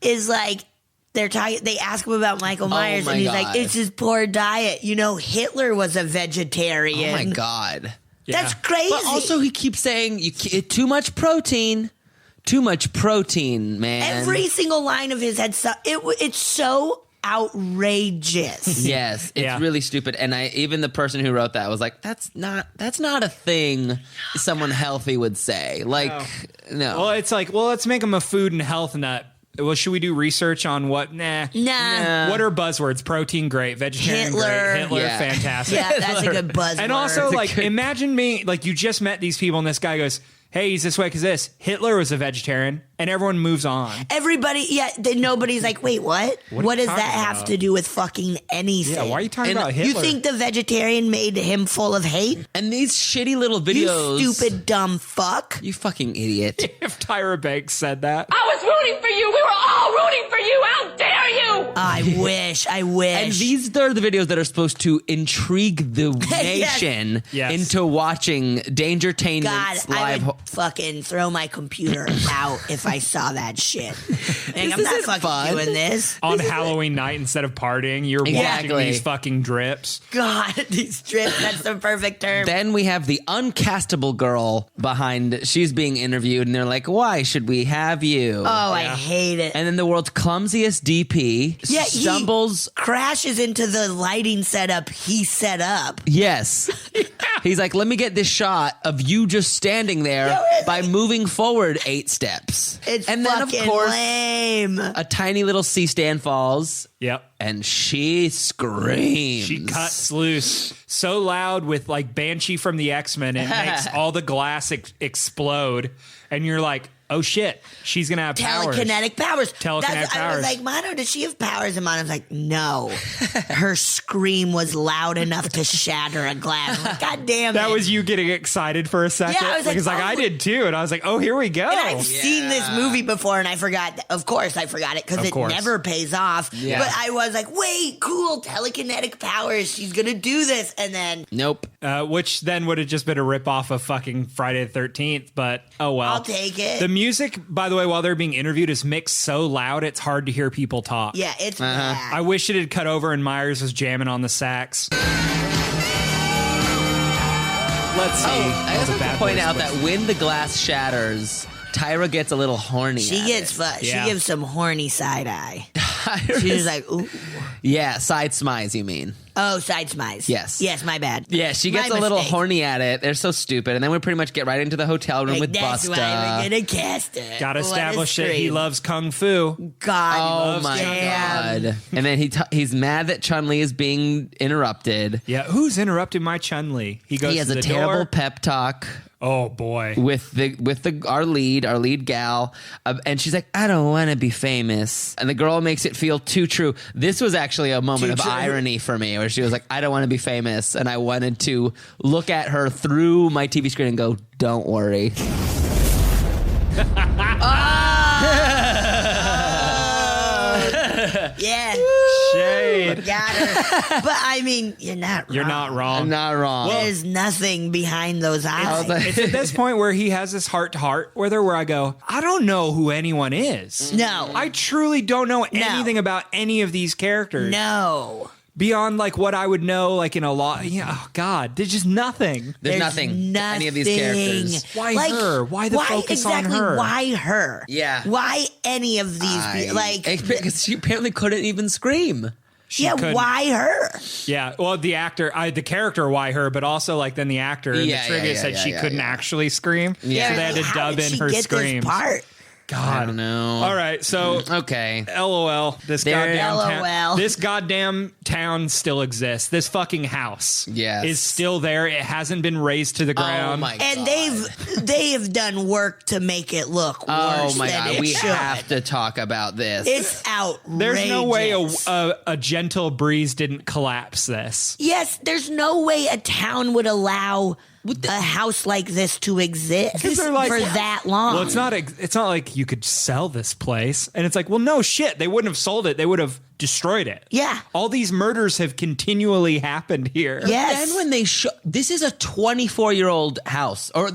is like, they're talking. They ask him about Michael Myers, my and he's God. like, "It's his poor diet. You know, Hitler was a vegetarian." Oh my God. That's Yeah. crazy. But also, he keeps saying too much protein. Too much protein, man. every single line of his had it's so outrageous. Yes, it's Yeah. really stupid. And even the person who wrote that was like, that's not a thing someone healthy would say. Like, no. Well, it's like, let's make him a food and health nut. Well, should we do research on what? Nah. Nah. What are buzzwords? Protein, great. Vegetarian, Hitler. great. Hitler, Yeah. fantastic. Yeah, that's a good buzzword. And also, like, imagine me, like, you just met these people, and this guy goes, hey, he's this way because this. Hitler was a vegetarian. and everyone moves on. Everybody, nobody's like, wait, what? What does that have to do with fucking anything? Yeah, why are you talking about You Hitler? think the vegetarian made him full of hate? And these shitty little videos. You stupid dumb fuck. You fucking idiot. If Tyra Banks said that. I was rooting for you. We were all rooting for you. How dare you? I wish. And these are the videos that are supposed to intrigue the nation Yes. into watching Dangertainment's God, I live. would fucking throw my computer out if I saw that shit. Like, I'm not isn't fucking fun. doing this. On Halloween night, instead of partying, you're watching Exactly. these fucking drips. God, these strips, that's the perfect term. Then we have the uncastable girl behind. She's being interviewed, and they're like, "Why should we have you?" Oh, I hate it. And then the world's clumsiest DP Yeah, stumbles. crashes into the lighting setup he set up. Yes. He's like, let me get this shot of you just standing there by moving forward 8 steps. It's and then, of fucking course, lame. a tiny little C-stand falls. Yep. And she screams. She cuts loose so loud with like Banshee from the X-Men, it makes all the glass explode. And you're like, oh shit, she's going to have powers. Telekinetic powers. Telekinetic I powers. was like, Mano, does she have powers? And Mano's like, no. Her scream was loud enough to shatter a glass. I'm like, God damn it. That was you getting excited for a second? Yeah, I was like, because oh. I did too. And I was like, oh, here we go. And I've seen this movie before, and I forgot. Of course, I forgot it because Of it course. never pays off. Yeah. But I was like, wait, cool, telekinetic powers. She's going to do this. And then Nope. Which then would have just been a ripoff of fucking Friday the 13th. But oh well. I'll take it. The music, by the way, while they're being interviewed is mixed so loud it's hard to hear people talk. yeah, it's bad. I wish it had cut over and Myers was jamming on the sax. Let's see. I That was also a have bad to point voice out voice. that when the glass shatters, Tyra gets a little horny. She at gets it. she Yeah. gives some horny side eye. Tyra's- She's like, ooh. yeah, side smize, you mean. Oh, side smize. Yes. Yes, my bad. Yeah, she gets My a little mistake. horny at it. They're so stupid. And then we pretty much get right into the hotel room Like, with that's Busta. why we're gonna cast her. Gotta What a establish that he scream. loves Kung Fu. God. Oh my damn. god! And then he's mad that Chun-Li is being interrupted. Yeah, who's interrupting my Chun-Li? He goes He has to a the terrible door. pep talk Oh boy. with our lead gal, and she's like, "I don't want to be famous," and the girl makes it feel too true. This was actually a moment of true. irony for me, where she was like, "I don't want to be famous," and I wanted to look at her through my TV screen and go, "Don't worry." Yeah. Shade. Got her. But I mean, you're not wrong. You're not wrong. I'm not wrong. There's nothing behind those eyes. It's at this point where he has this heart-to-heart with her where I go, I don't know who anyone is. No. I truly don't know anything about any of these characters. No. Beyond like what I would know like in a lot. Yeah, oh God, there's just nothing. There's nothing to any of these characters. Why her? Why the focus on exactly, her? Why her? Yeah. Why any of these people? Like, because she apparently couldn't even scream. yeah, couldn't. why her? Yeah, well, the actor, the character, why her, but also like then the actor in Yeah, the trivia yeah, said yeah, she yeah, couldn't yeah. actually scream. Yeah. So they had to How dub did in she her get screams. This part? God. I don't know. All right, so Okay. LOL. This There- goddamn LOL. town. This goddamn town still exists. This fucking house Yes. is still there. It hasn't been razed to the ground. Oh my god. And they have done work to make it look worse Oh my than god. it We should. have to talk about this. It's outrageous. There's no way a gentle breeze didn't collapse this. Yes, there's no way a town would allow a house like this to exist they're like- for that long. Well, it's not like you could sell this place. And it's like, well, no shit. They wouldn't have sold it. They would have destroyed it. Yeah. All these murders have continually happened here. Yes. Then when they show, this is a 24-year-old house, or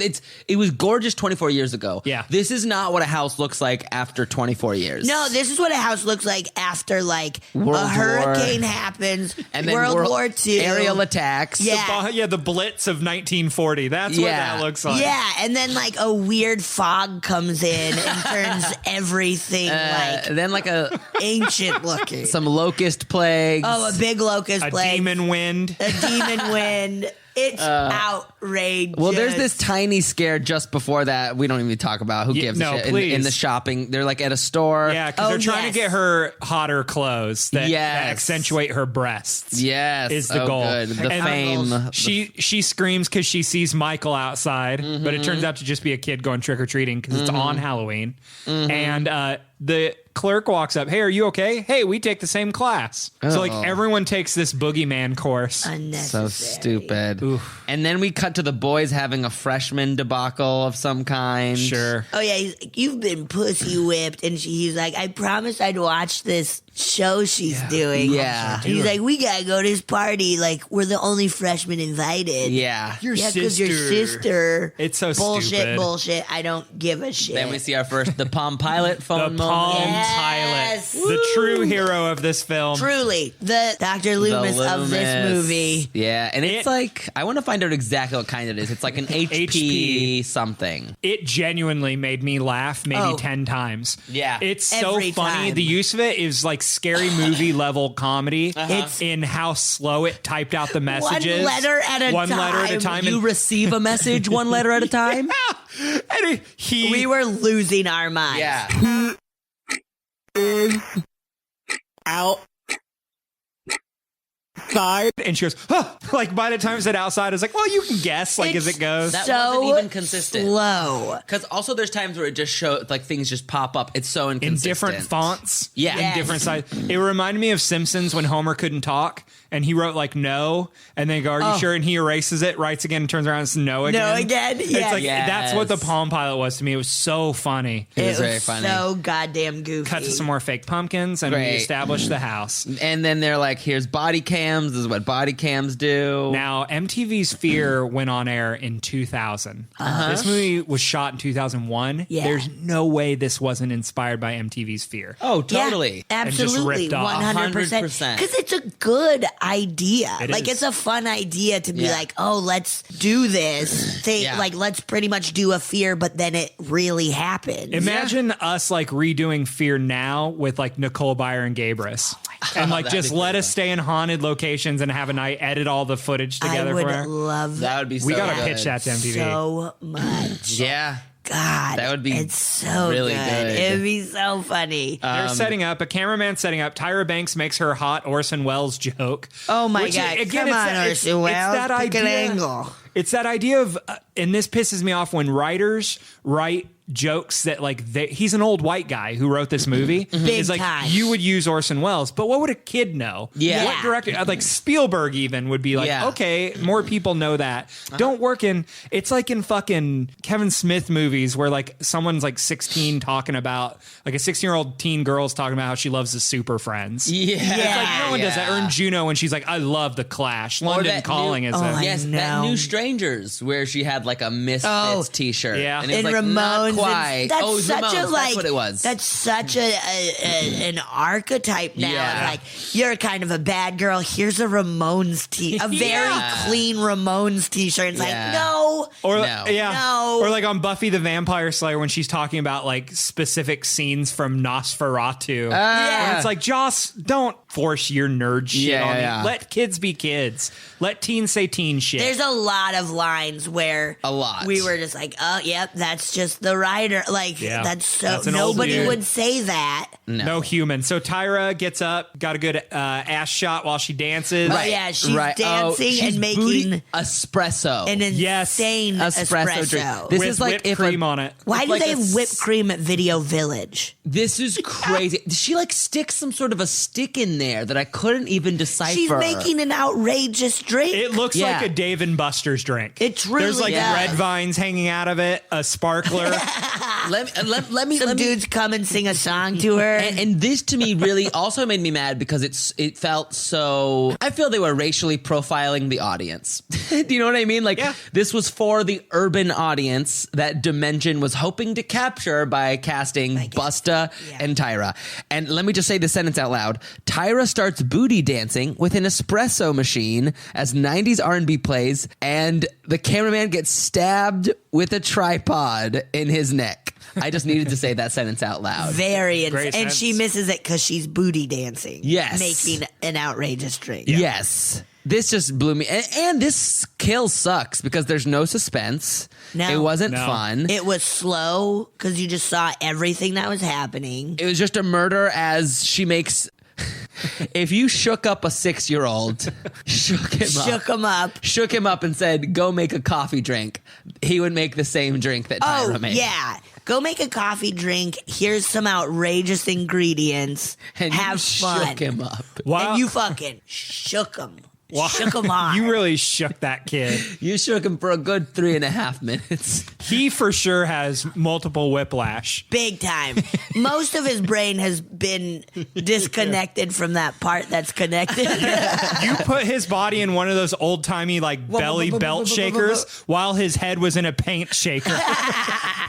it was gorgeous 24 years ago. Yeah. This is not what a house looks like after 24 years. No, this is what a house looks like after like World a War. hurricane happens, And then World War II, aerial attacks. Yeah. Yeah, the Blitz of 1940. That's what Yeah. that looks like. Yeah, and then like a weird fog comes in and turns everything like Then like a ancient looking. some locust plagues. Oh, a big locust A plague. demon wind. A demon wind. It's outrageous. Well, there's this tiny scare just before that we don't even talk about. Who gives no, a shit? please. In the shopping, they're like at a store. Yeah, because Oh, they're trying yes. to get her hotter clothes that accentuate her breasts. Yes, is the oh, goal. Good. The And fame. She screams because she sees Michael outside, but it turns out to just be a kid going trick or treating because it's on Halloween. And the clerk walks up. Hey, are you okay? Hey, we take the same class. So like everyone takes this boogeyman course. unnecessary. So stupid. And then we cut to the boys having a freshman debacle of some kind. Sure. Oh yeah, he's like, you've been pussy whipped, and he's like, I promised I'd watch this show she's doing. Yeah. And he's like, we gotta go to this party. Like we're the only freshmen invited. Yeah. Yeah, because your sister. It's so bullshit. stupid. I don't give a shit. Then we see our first the Palm Pilot phone The moment. Palm Yes. Pilot, the true hero of this film. Truly, the Dr. The Loomis of this Loomis. movie. Yeah, and it's like I want to find out exactly what kind it is. It's like an HP something. It genuinely made me laugh maybe 10 times. Yeah. It's so Every funny. time. The use of it is like scary movie level comedy. It's- in how slow it typed out the messages. letter at a One letter at a time. time. You receive a message one letter at a time. And he We were losing our minds. Yeah. Out. and she goes, huh. Like by the time it said outside, I was like, well, you can guess like as it goes. That so wasn't even consistent. slow. Because also there's times where it just shows like things just pop up. It's so in inconsistent. different fonts. Yeah. In Yes. different sizes. It reminded me of Simpsons when Homer couldn't talk and he wrote like no and they go, are you sure? And he erases it, writes again, and turns around and says no again. No again? It's Yes. like that's what the Palm Pilot was to me. It was so funny. It was very funny. So goddamn goofy. Cut to some more fake pumpkins and we Great. establish the house. And then they're like, here's body cams. This is what body cams do. Now, MTV's Fear went on air in 2000. This movie was shot in 2001. Yeah. There's no way this wasn't inspired by MTV's Fear. Oh, totally. Yeah, And just absolutely. ripped off. 100%. 100%. Because it's a good idea. It like, is. it's a fun idea to be Yeah. like, oh, let's do this thing. Yeah. Like, let's pretty much do a Fear, but then it really happens. Imagine us like redoing Fear now with like Nicole Byer and Gabris. And like That'd just be let cool. us stay in haunted locations and have a night, edit all the footage together I would for her. love That would be so We gotta good. pitch that to MTV. so much. Yeah. God. That would be It's so really good. good. It'd be so funny. They're setting up, a cameraman setting up. Tyra Banks makes her hot Orson Welles joke. Oh my Which, God. again, Come it's on, that- Orson Welles. that Pick an idea- angle. It's that idea of, and this pisses me off when writers write jokes that like he's an old white guy who wrote this movie. Big It's like time. you would use Orson Welles, but what would a kid know? Yeah. What director? Like Spielberg even would be like, Yeah. okay, more people know that. Don't work in. It's like in fucking Kevin Smith movies where like someone's like 16 talking about like a 16-year-old teen girl's talking about how she loves the Super Friends. Yeah. It's like no one does that. Or in Juno when she's like, I love the Clash. London that Calling new- is I a Yes, that know. new Strangers where she had like a Misfits t-shirt. Yeah. And it's And like Ramones. not quite. That's oh, it was such Ramones. a like. That's what it was. That's such an archetype now. Yeah. Like you're kind of a bad girl. Here's a Ramones a very Yeah. clean Ramones t-shirt. It's Yeah. like no. Or No. yeah, No. or like on Buffy the Vampire Slayer when she's talking about like specific scenes from Nosferatu. Yeah. And it's like Joss, don't force your nerd shit Yeah, on me. yeah. Let kids be kids. Let teens say teen shit. There's a lot of lines where A lot. we were just like, oh, yep, that's just the writer. Like Yeah. that's so That's an old nobody dude. would say that. no human. So Tyra gets up, got a good ass shot while she dances. Oh yeah, she's Right. dancing she's and making booty- espresso. an Yes. insane Espresso drink. This With is like whipped if cream a, on it. Why do like they a have whipped cream at Video Village? This is crazy. She like sticks some sort of a stick in there that I couldn't even decipher. She's making an outrageous drink. It looks Yeah. like a Dave and Buster's drink. It truly There's like does. red vines hanging out of it, a sparkler. let me Some dudes come and sing a song to her. And this to me really also made me mad because it felt so. I feel they were racially profiling the audience. Do you know what I mean? Like Yeah. this was for the urban audience that Dimension was hoping to capture by casting Busta and Tyra. And let me just say this sentence out loud: Tyra starts booty dancing with an espresso machine as 90s R&B plays, and the cameraman gets stabbed with a tripod in his neck. I just needed to say that sentence out loud. Very Great and sense. she misses it because she's booty dancing. Yes. Making an outrageous drink. Yes. This just blew me. And this kill sucks because there's no suspense. No. It wasn't No. fun. It was slow because you just saw everything that was happening. It was just a murder as she makes... If you shook up a 6-year-old, shook him up and said, go make a coffee drink, he would make the same drink that Tyra Oh, made. yeah. Go make a coffee drink. Here's some outrageous ingredients. And Have you fun. shook him up. Wow. And you fucking shook him. Wow. Shook him hard. You really shook that kid. You shook him for a good 3.5 minutes. He for sure has multiple whiplash. Big time. Most of his brain has been disconnected from that part that's connected. You put his body in one of those old timey like belly belt shakers while his head was in a paint shaker.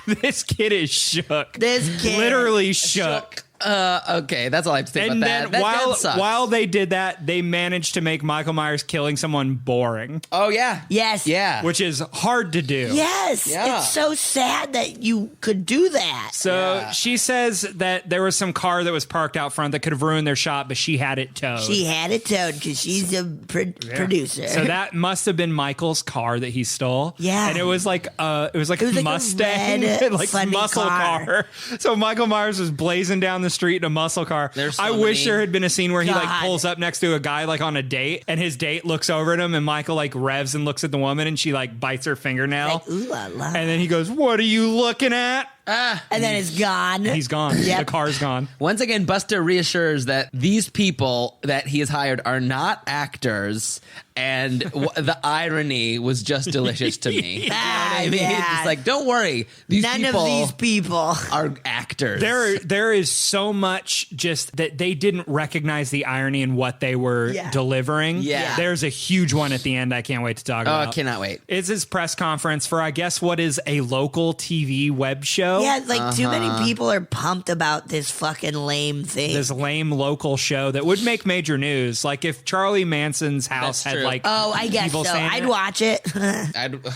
This kid is shook. This kid Literally shook. Okay, that's all I have to say And about then that. That sucks. while they did that, they managed to make Michael Myers killing someone boring, Oh, yeah. Yes. Yeah. which is hard to do. Yes. Yeah. It's so sad that you could do that. So she says that there was some car that was parked out front that could have ruined their shot, but she had it towed. She had it towed because she's a producer. So that must have been Michael's car that he stole. Yeah. And it was like a like a Mustang, red, like funny muscle car. So Michael Myers was blazing down the street in a muscle car. There's so I wish many- there had been a scene where he like God. pulls up next to a guy like on a date, and his date looks over at him, and Michael like revs and looks at the woman, and she like bites her fingernail, like, ooh la la. and then he goes, "What are you looking at?" And then it's gone. He's gone. Yep. The car's gone. Once again, Buster reassures that these people that he has hired are not actors, and the irony was just delicious to me. You know what I mean? Yeah. It's just like, don't worry, these None people of these people. are actors. There is so much just that they didn't recognize the irony in what they were Yeah. delivering. Yeah. There's a huge one at the end I can't wait to talk Oh, I about. cannot wait. It's his press conference for, I guess, what is a local TV web show. Yeah, like too many people are pumped about this fucking lame thing. This lame local show that would make major news. Like if Charlie Manson's house That's had true. like Oh, I guess people so. saying I'd it. watch it.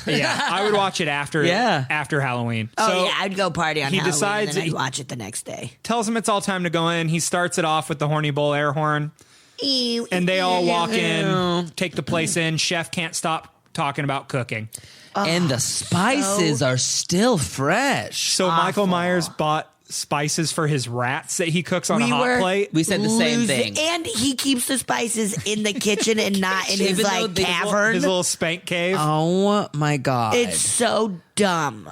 Yeah, I would watch it after Yeah. after Halloween. Oh So yeah, I'd go party on he Halloween decides and then that I'd watch it the next day. tells him it's all time to go in. He starts it off with the horny bull air horn. And they all walk in, take the place in. Chef can't stop talking about cooking. And the spices are still fresh. So Michael Myers bought spices for his rats that he cooks on a We hot were- plate. We said the same thing. And he keeps the spices in the kitchen and not in his Even though like they- cavern. His little spank cave. Oh my God. It's so dumb.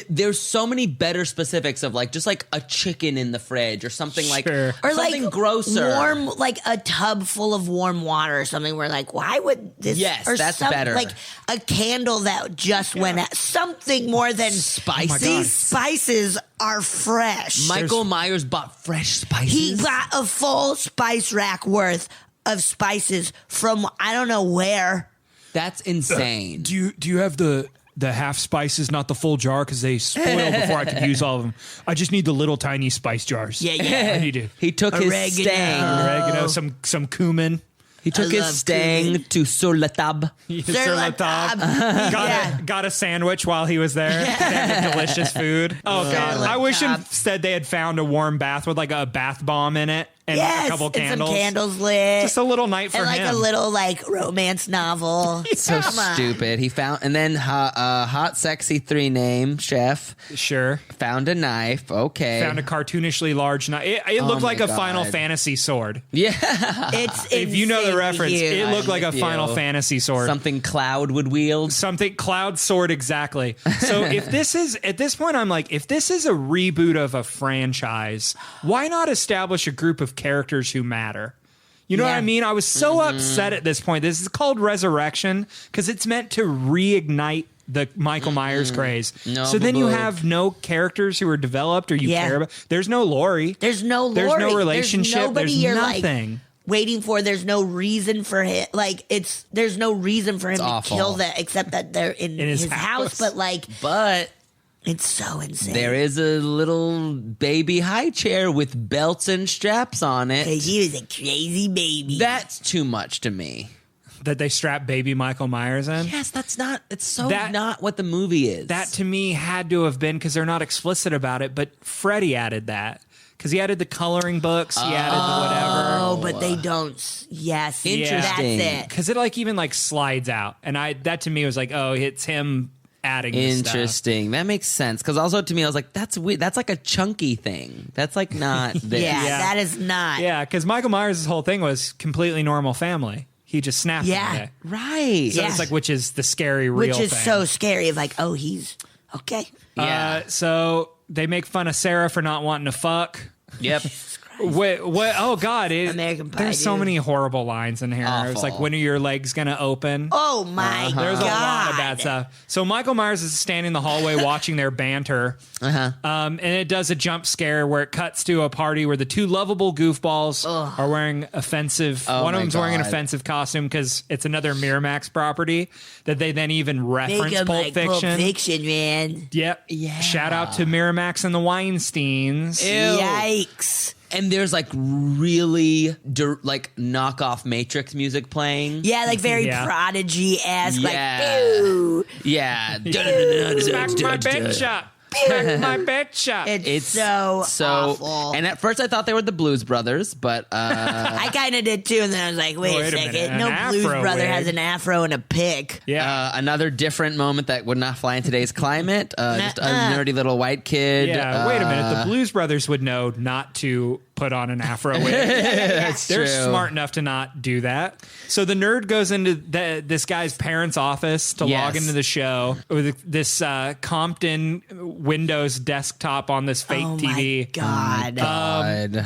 There's so many better specifics of like just like a chicken in the fridge or something like Sure. Or something like grosser. warm, like a tub full of warm water or something. Where like, why would this? Yes, or that's some- better. Like a candle that just went out. Something more than Spices? These spices are fresh. Michael Myers bought fresh spices. He got a full spice rack worth of spices from I don't know where. That's insane. Do you have the half spices, not the full jar, because they spoil before I can use all of them? I just need the little tiny spice jars. Yeah. I need to. He took his Oregano. stang. Oregano, some cumin. He took I his love stang cumin. to sur la table. Sur la table. Got a sandwich while he was there. They had delicious food. Oh god! la I wish table. instead they had found a warm bath with like a bath bomb in it and Yes, a couple and candles. some candles lit. Just a little night for and like him. a little like romance novel. So Come on. stupid. He found, and then hot, sexy 3 name chef Sure. found a knife. Okay. Found a cartoonishly large knife. It looked my like a God. Final Fantasy sword. Yeah. It's If you know the insanely reference, huge. it looked like a with Final you. Fantasy sword. Something Cloud would wield. Something cloud sword, exactly. So if this is at this point, I'm like, if this is a reboot of a franchise, why not establish a group of characters who matter? You know what Yeah. I mean? I was so upset at this point. This is called Resurrection because it's meant to reignite the Michael Myers craze. No, so then you boo-boo. have no characters who are developed or you Yeah. care about. There's no Lori. There's no Lori. There's no relationship. There's nobody There's you're nothing. like waiting for. There's no reason for him. Like there's no reason for him to awful. kill that except that they're in his his house. house. But like But it's so insane. there is a little baby high chair with belts and straps on it. He was a crazy baby. That's too much to me. that they strap baby Michael Myers in. Yes, that's not. It's That- not what the movie is. That to me had to have been because they're not explicit about it, but Freddie added that. Because he added the coloring books, he added the whatever. Oh, but they don't. Yes, Interesting. That's it. Because it even slides out. And that to me was like, oh, it's him adding this stuff. Interesting. That makes sense. Because also to me, I was like, that's weird. That's like a chunky thing. That's like not this. Yeah, that is not. Yeah, because Michael Myers' whole thing was completely normal family. He just snapped one day. Right. So Yeah. it's which is the scary real Which is thing. so scary. Of like, oh, he's okay. Yeah. So they make fun of Sarah for not wanting to fuck. Yep. Wait, what? Oh God! American Pie, There's so dude. many horrible lines in here. It's like, Awful. when are your legs gonna open? Oh my god. There's a lot of bad stuff. So Michael Myers is standing in the hallway watching their banter, and it does a jump scare where it cuts to a party where the two lovable goofballs are wearing offensive. Oh one of my them's wearing an God. offensive costume because it's another Miramax property that they then even reference Make him Pulp like Fiction. Pulp Fiction, man. Yep. Yeah. Shout out to Miramax and the Weinsteins. Yikes. And there's like really knockoff Matrix music playing. Yeah, like very Yeah. Prodigy-esque. Yeah. Like, boo. Yeah. Smack my bitch up. Smack my bitch up. It's so awful. And at first I thought they were the Blues Brothers, but I kind of did too, and then I was like, wait a Wait a second. minute, No an blues afro brother wig. has an afro and a pick. Yeah. another different moment that would not fly in today's climate. Just a nerdy little white kid. Yeah, wait a minute. The Blues Brothers would know not to put on an afro wig. That's They're true. smart enough to not do that. So the nerd goes into this guy's parents' office to log Yes. into the show with this Compton Windows desktop on this fake Oh TV. my god. God.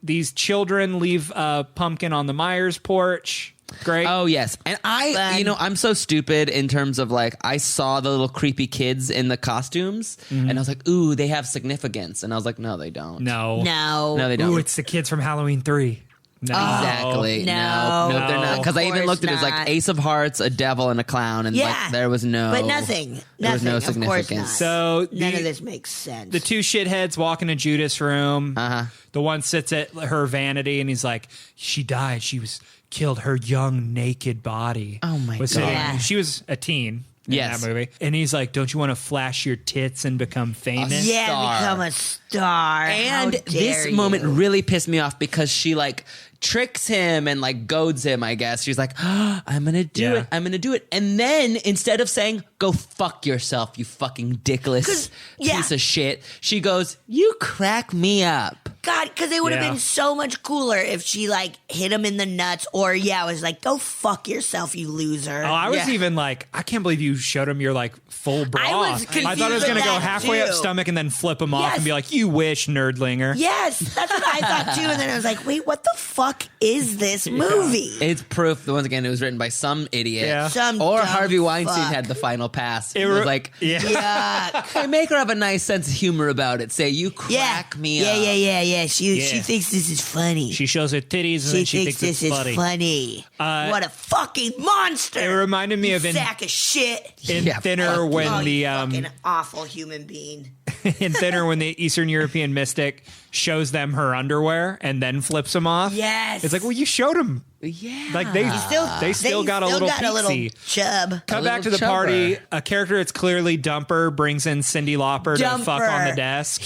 These children leave a pumpkin on the Myers porch. Great. Oh yes, and I'm so stupid in terms of I saw the little creepy kids in the costumes, and I was like, ooh, they have significance, and I was like, no, they don't. no. no. No, they don't. Ooh, it's the kids from Halloween 3. No. Exactly. No. No, they're not. Because I even Of looked at it, it was course like not. Ace of Hearts, a devil, and a clown, and Yeah. there was no. But nothing. There was no Of course significance. not. So None of this makes sense. The two shitheads walk into Judas' room. The one sits at her vanity and he's like, she died. She was killed. Her young, naked body. Oh my was God. sitting- Yeah. She was a teen in Yes. that movie. And he's like, don't you want to flash your tits and become famous? yeah, star. become a star. And How this dare moment you. really pissed me off because she tricks him and goads him, I guess. She's like, oh, I'm gonna do Yeah. it. I'm gonna do it. And then instead of saying, go fuck yourself, you fucking dickless 'Cause- yeah. piece of shit, she goes, you crack me up. God, because it would have Yeah. been so much cooler if she hit him in the nuts, or was like, "Go fuck yourself, you loser." Oh, I was Yeah. even like, I can't believe you showed him your full bra. I was I thought it was confused going to with go that, halfway up too. stomach and then flip him off Yes. and be like, you wish, nerdlinger. Yes, that's what I thought too. And then I was like, "Wait, what the fuck is this movie?" It's proof that once again it was written by some idiot. Yeah. Some Or dumb Harvey Weinstein fuck. had the final pass. It It was re- like, yeah. Yeah, hey, make her have a nice sense of humor about it. Say, you crack me up. Yeah. She Yeah. thinks this is funny. She shows her titties and then she thinks this it's is funny. What a fucking monster! It reminded me of sack of shit. in Yeah, Thinner fuck when Oh, the you fucking awful human being. in Thinner when the Eastern European mystic shows them her underwear and then flips them off. Yes. It's like, well, you showed them. Yeah. Like they still got a little peepsy. chub. Cut back to little the party. chubber. A character that's clearly Dumper brings in Cyndi Lauper to fuck on the Dumper. desk.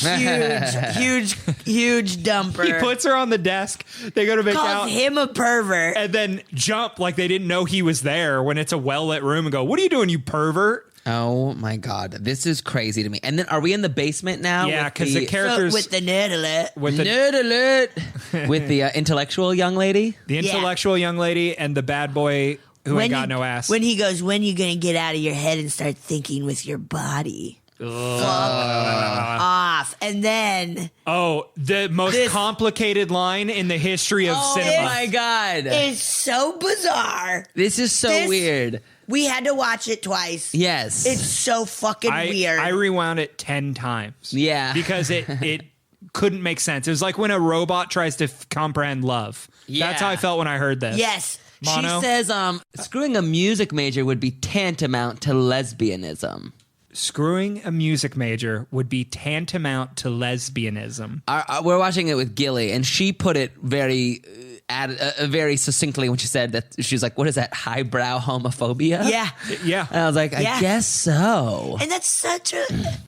Huge dumper. He puts her on the desk. They go to make calls out. him a pervert. And then jump like they didn't know he was there when it's a well-lit room and go, what are you doing, you pervert? Oh my God, this is crazy to me. And then are we in the basement now? Yeah, with because the characters with the nerd alert. with the Nerd alert with the intellectual young lady. intellectual young lady and the bad boy who ain't got no ass. When he goes, when you gonna get out of your head and start thinking with your body? Fuck off. And then Oh, the most This- complicated line in the history of Oh cinema. my God, it's so bizarre. this is so This- weird. We had to watch it twice. Yes, It's so fucking weird. I rewound it 10 times. Yeah. Because it couldn't make sense. It was like when a robot tries to comprehend love. Yeah. That's how I felt when I heard this. yes. Mono? She says, screwing a music major would be tantamount to lesbianism. Screwing a music major would be tantamount to lesbianism. We're watching it with Gilly, and she put it very added very succinctly when she said that. She was like, what is that, highbrow homophobia? Yeah. Yeah. And I was like, I Yeah. guess so. And that's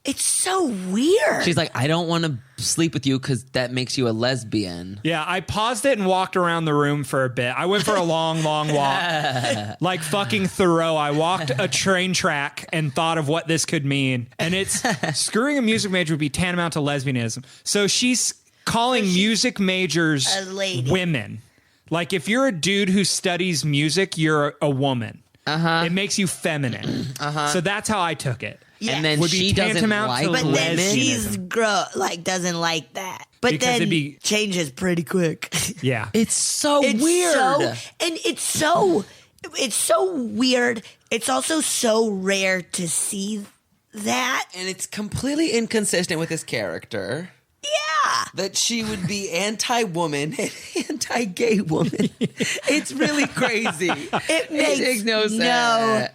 it's so weird. She's like, I don't want to sleep with you because that makes you a lesbian. Yeah, I paused it and walked around the room for a bit. I went for a long walk. Like fucking Thoreau. I walked a train track and thought of what this could mean. And it's screwing a music major would be tantamount to lesbianism. So she's calling music majors a lady. women. Like if you're a dude who studies music, you're a woman. It makes you feminine. So that's how I took it. Yeah. And then Would be she doesn't tantamount like to But then women. she's doesn't like that. But Because then it'd be- changes pretty quick. Yeah. It's so It's weird. it's so weird. It's also so rare to see that. And it's completely inconsistent with his character. Yeah. That she would be anti-woman and anti-gay woman. It's really crazy. It makes no sense.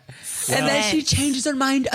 And then she changes her mind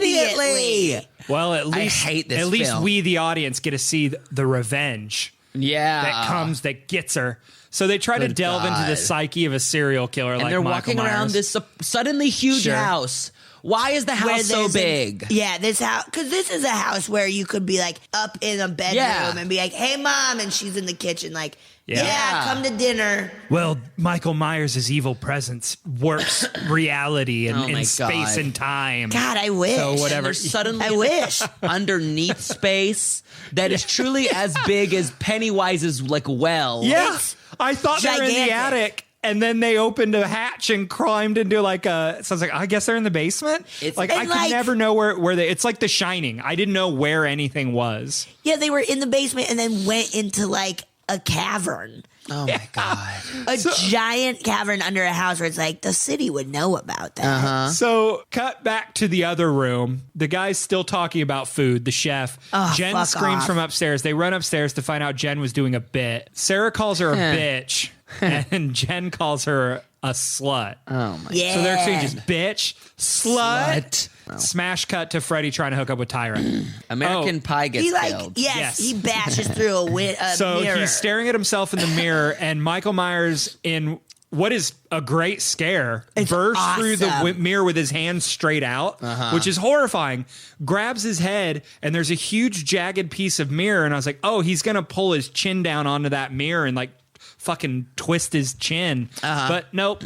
immediately. Well, at least hate this At least film. we, the audience, get to see the revenge Yeah. that gets her. So they try to Good delve into God. the psyche of a serial killer, And like they're Michael walking Myers. around this suddenly huge Sure. house. Why is the Where house so there's big? this house, because this is a house where you could be like up in a bedroom Yeah. and be like, "Hey, mom," and she's in the kitchen, like, Yeah. "Yeah, come to dinner." Well, Michael Myers' evil presence warps reality and, Oh my and space God. and time. God, I wish. So whatever. There's suddenly I wish. underneath space that is truly as big as Pennywise's like well. Yeah, It's I thought they were in the gigantic. attic. And then they opened a hatch and climbed into like a. So I was like, I guess they're in the basement. It's- Like I And could like- never know where they. It's like The Shining. I didn't know where anything was. Yeah, they were in the basement and then went into like a cavern. Oh my God. A giant cavern under a house where it's like the city would know about that. So cut back to the other room. The guy's still talking about food. The chef. Oh, Jen fuck screams off. from upstairs. They run upstairs to find out Jen was doing a bit. Sarah calls her a bitch, and Jen calls her a slut. Oh my Yeah. So their exchange is bitch, slut. Slut. Smash cut to Freddy trying to hook up with Tyra. American Pie gets He like killed. yes, Yes. he bashes through a So mirror. he's staring at himself in the mirror, and Michael Myers, in what is a great scare, It's bursts through the awesome. mirror with his hands straight out, which is horrifying. Grabs his head, and there's a huge jagged piece of mirror, and I was like, oh, he's gonna pull his chin down onto that mirror and like fucking twist his chin. But nope,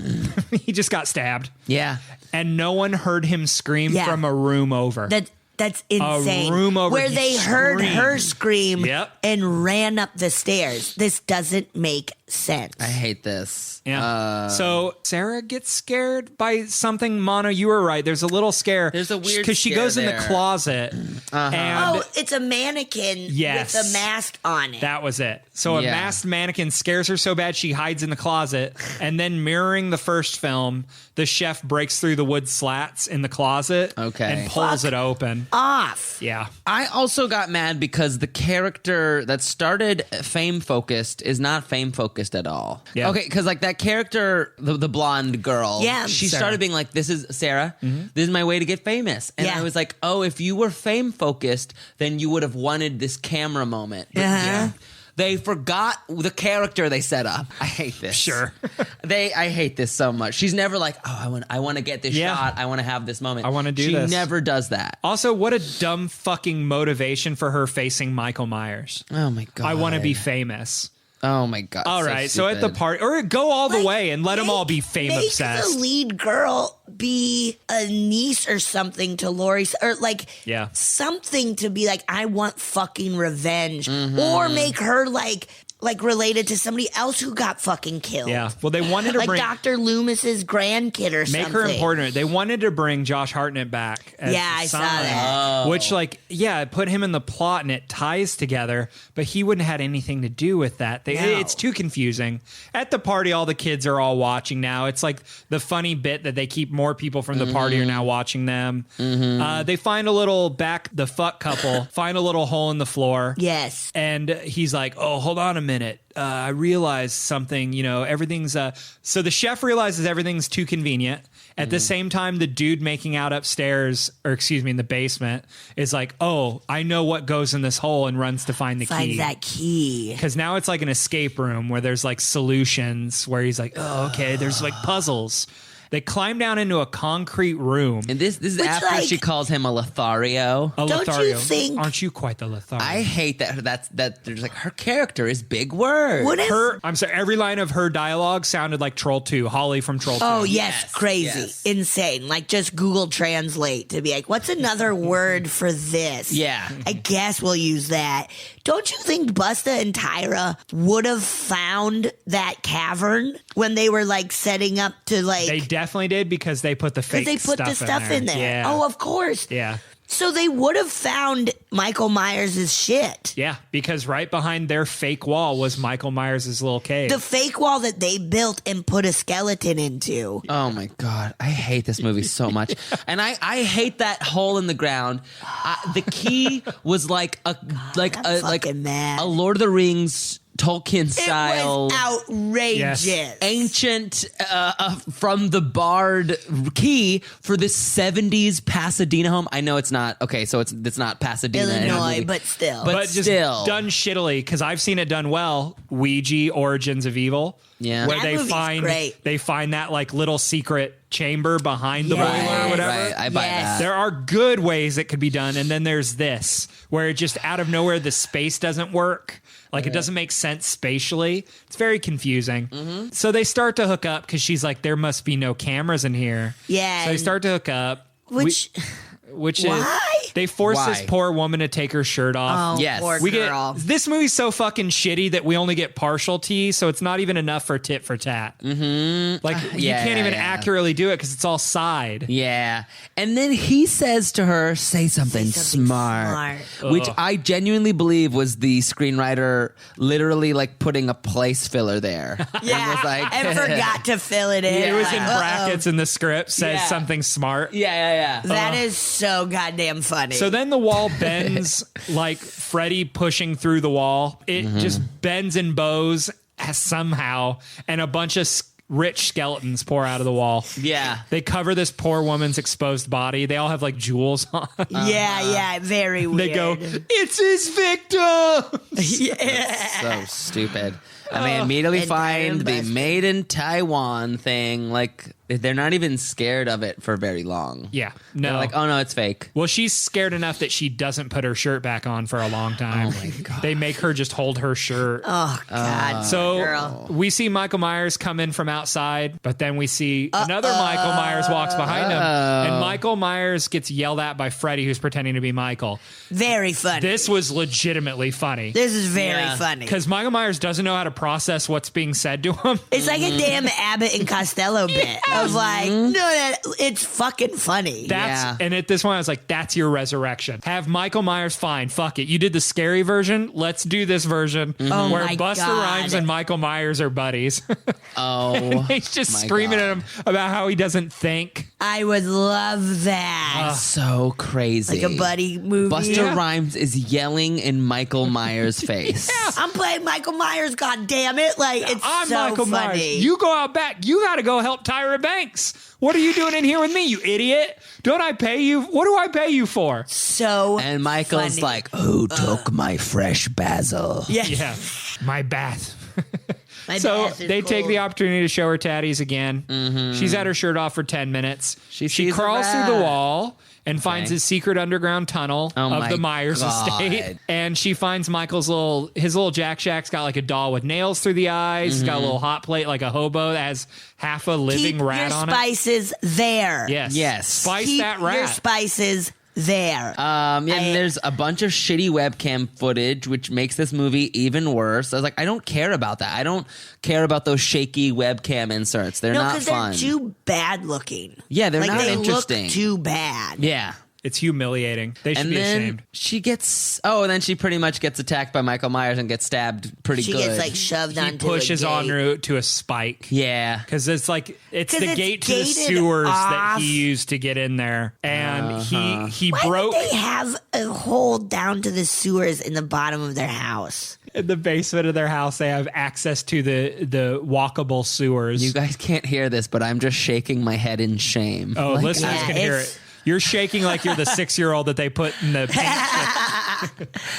he just got stabbed, Yeah. and no one heard him scream Yeah. from a room over. That's insane. room over, where he they heard screamed. her scream Yep. and ran up the stairs. This doesn't make sense. I hate this. Yeah. So Sarah gets scared by something. Mano, you were right. There's a little scare. There's a weird because she scare goes in there. the closet, and Oh, it's a mannequin Yes. with a mask on it. that was it. So a Yeah. masked mannequin scares her so bad she hides in the closet, and then mirroring the first film, the chef breaks through the wood slats in the closet, Okay. and pulls it open. Off. Yeah. I also got mad because the character that started fame focused is not fame focused at all. Yeah. Okay, because like that character, the blonde girl, Yeah, she Sarah. started being like, "This is Sarah. This is my way to get famous." And Yeah. I was like, "Oh, if you were fame focused, then you would have wanted this camera moment." But Uh-huh. they forgot the character they set up. I hate this. Sure. I hate this so much. She's never like, "Oh, I want to get this Yeah. shot. I want to have this moment. I wanna do She this." never does that. Also, what a dumb fucking motivation for her facing Michael Myers. Oh my God. I want to be famous. Oh my God. All right, so at the stupid. party, or go all the way and let them all be Make fame the obsessed. lead girl be a niece or something to Lori, or like Yeah. something to be like, I want fucking revenge, Mm-hmm. or make her like related to somebody else who got fucking killed. Yeah. Well, they wanted to Like bring Dr. Loomis's grandkid or something. make her important. They wanted to bring Josh Hartnett back. As Yeah, the I saw son, that. Which, like, yeah, put him in the plot and it ties together, but he wouldn't have had anything to do with that. No. It's too confusing. At the party, all the kids are all watching now. It's like the funny bit that they keep more people from the party are now watching them. They find a little the fuck couple, find a little hole in the floor. Yes. And he's like, oh, hold on a minute. I realized something, everything's, so the chef realizes everything's too convenient. At the same time, the dude making out upstairs, in the basement, is like, oh, I know what goes in this hole, and runs to find the key. Finds that key. Because now it's like an escape room where there's like solutions where he's like, oh, okay, there's like puzzles. They climb down into a concrete room. And this is Which, after she calls him a Lothario. A Don't Lothario. you think- Aren't you quite the Lothario? I hate that there's like her character is big words. What if- I'm sorry, every line of her dialogue sounded like Troll 2, Holly from Troll 2. Oh, yes, Yes, crazy. yes. Insane. Like, just Google Translate to be like, what's another word for this? Yeah. I guess we'll use that. Don't you think Busta and Tyra would have found that cavern when they were, like, setting up to, like... They definitely did because they put the fake Because they put the stuff in there. Yeah. Oh, of course. Yeah. So they would have found Michael Myers' shit. Yeah, because right behind their fake wall was Michael Myers' little cave. The fake wall that they built and put a skeleton into. Oh my god, I hate this movie so much, and I hate that hole in the ground. The key was like a fucking mad. a Lord of the Rings Tolkien It style. was outrageous. Yes. Ancient from the Bard key for this 70s Pasadena home. I know it's not okay, so it's not Pasadena, in the Illinois, movie. but still. But but just still. done shittily, because I've seen it done well. Ouija, Origins of Evil. Yeah. Where That movie's they find that like little secret chamber behind the boiler or whatever. Right, I buy Yes. that. There are good ways it could be done, and then there's this, where it just out of nowhere the space doesn't work. Like it doesn't make sense spatially. It's very confusing. Mm-hmm. So they start to hook up because she's like, there must be no cameras in here. Yeah, So they and- start to hook up. Which, Which why? is they force this Why? poor woman to take her shirt off. Oh, Yes. poor We girl. get this movie's so fucking shitty that we only get partial tea, so it's not even enough for tit for tat. Mm-hmm. Like you yeah, can't even yeah. accurately do it because it's all side. Yeah. And then he says to her, say something, something smart. smart. Which I genuinely believe was the screenwriter literally like putting a place filler there. Yeah, And was like, and forgot to fill it in. It was in Like, uh-oh. brackets in the script, says Yeah. something smart. Yeah. That is so goddamn funny. So then the wall bends like Freddy pushing through the wall. It just bends and bows somehow, and a bunch of rich skeletons pour out of the wall. Yeah. They cover this poor woman's exposed body. They all have like jewels on. yeah, very weird. They go, it's his victim. yeah. So stupid. And they immediately And find the busted. made in Taiwan thing. Like, they're not even scared of it for very long. Yeah, They're no. like, oh no, it's fake. Well, she's scared enough that she doesn't put her shirt back on for a long time. Oh my God. They make her just hold her shirt. Oh God. So girl. we see Michael Myers come in from outside, but then we see another Michael Myers walks behind him, and Michael Myers gets yelled at by Freddy, who's pretending to be Michael. Very funny. This was legitimately funny This is very Yeah. funny. because Michael Myers doesn't know how to process what's being said to him. It's like a damn Abbott and Costello bit of like, no, it's fucking funny. That's and at this one I was like, that's your resurrection. Have Michael Myers, fine, fuck it. You did the scary version. Let's do this version Oh where my Busta God. Rhymes and Michael Myers are buddies. Oh. He's just my screaming God. at him about how he doesn't think. I would love that. So crazy. Like a buddy movie. Buster Rhymes is yelling in Michael Myers' face. I'm playing Michael Myers, god damn it. Like, it's I'm so Michael funny. Myers. You go out back. You got to go help Tyra Banks. What are you doing in here with me, you idiot? Don't I pay you? What do I pay you for? so And Michael's funny. like, who took my fresh basil? yeah. Yeah, my bath. My So bath is they take cold. the opportunity to show her tatties again. She's had her shirt off for 10 minutes. She sees a crawls through the rat. wall and finds his secret underground tunnel Oh of my the Myers God. estate. And she finds Michael's little Jack Shack's got like a doll with nails through the eyes. He's got a little hot plate like a hobo that has half a living Keep rat your on spices there. it. Yes. Yes. Spice Keep that your rat. spices there. Yeah, and there's a bunch of shitty webcam footage, which makes this movie even worse. I was like, I don't care about that. I don't care about those shaky webcam inserts. They're no, not because fun. they're too bad looking. Yeah, they're like, not they interesting. Look too bad. Yeah. It's humiliating. They should And be then ashamed. she gets, and then she pretty much gets attacked by Michael Myers and gets stabbed pretty She good. gets like shoved He onto pushes a gate. en route to a spike. yeah. Because it's like it's 'Cause the it's gate to the gated sewers that off. he used to get in there, and he Why broke would they have a hole down to the sewers in the bottom of their house? in the basement of their house. They have access to the walkable sewers. You guys can't hear this, but I'm just shaking my head in shame. Oh, listeners Yeah, can hear it's- it. You're shaking like you're the 6-year-old that they put in the paint.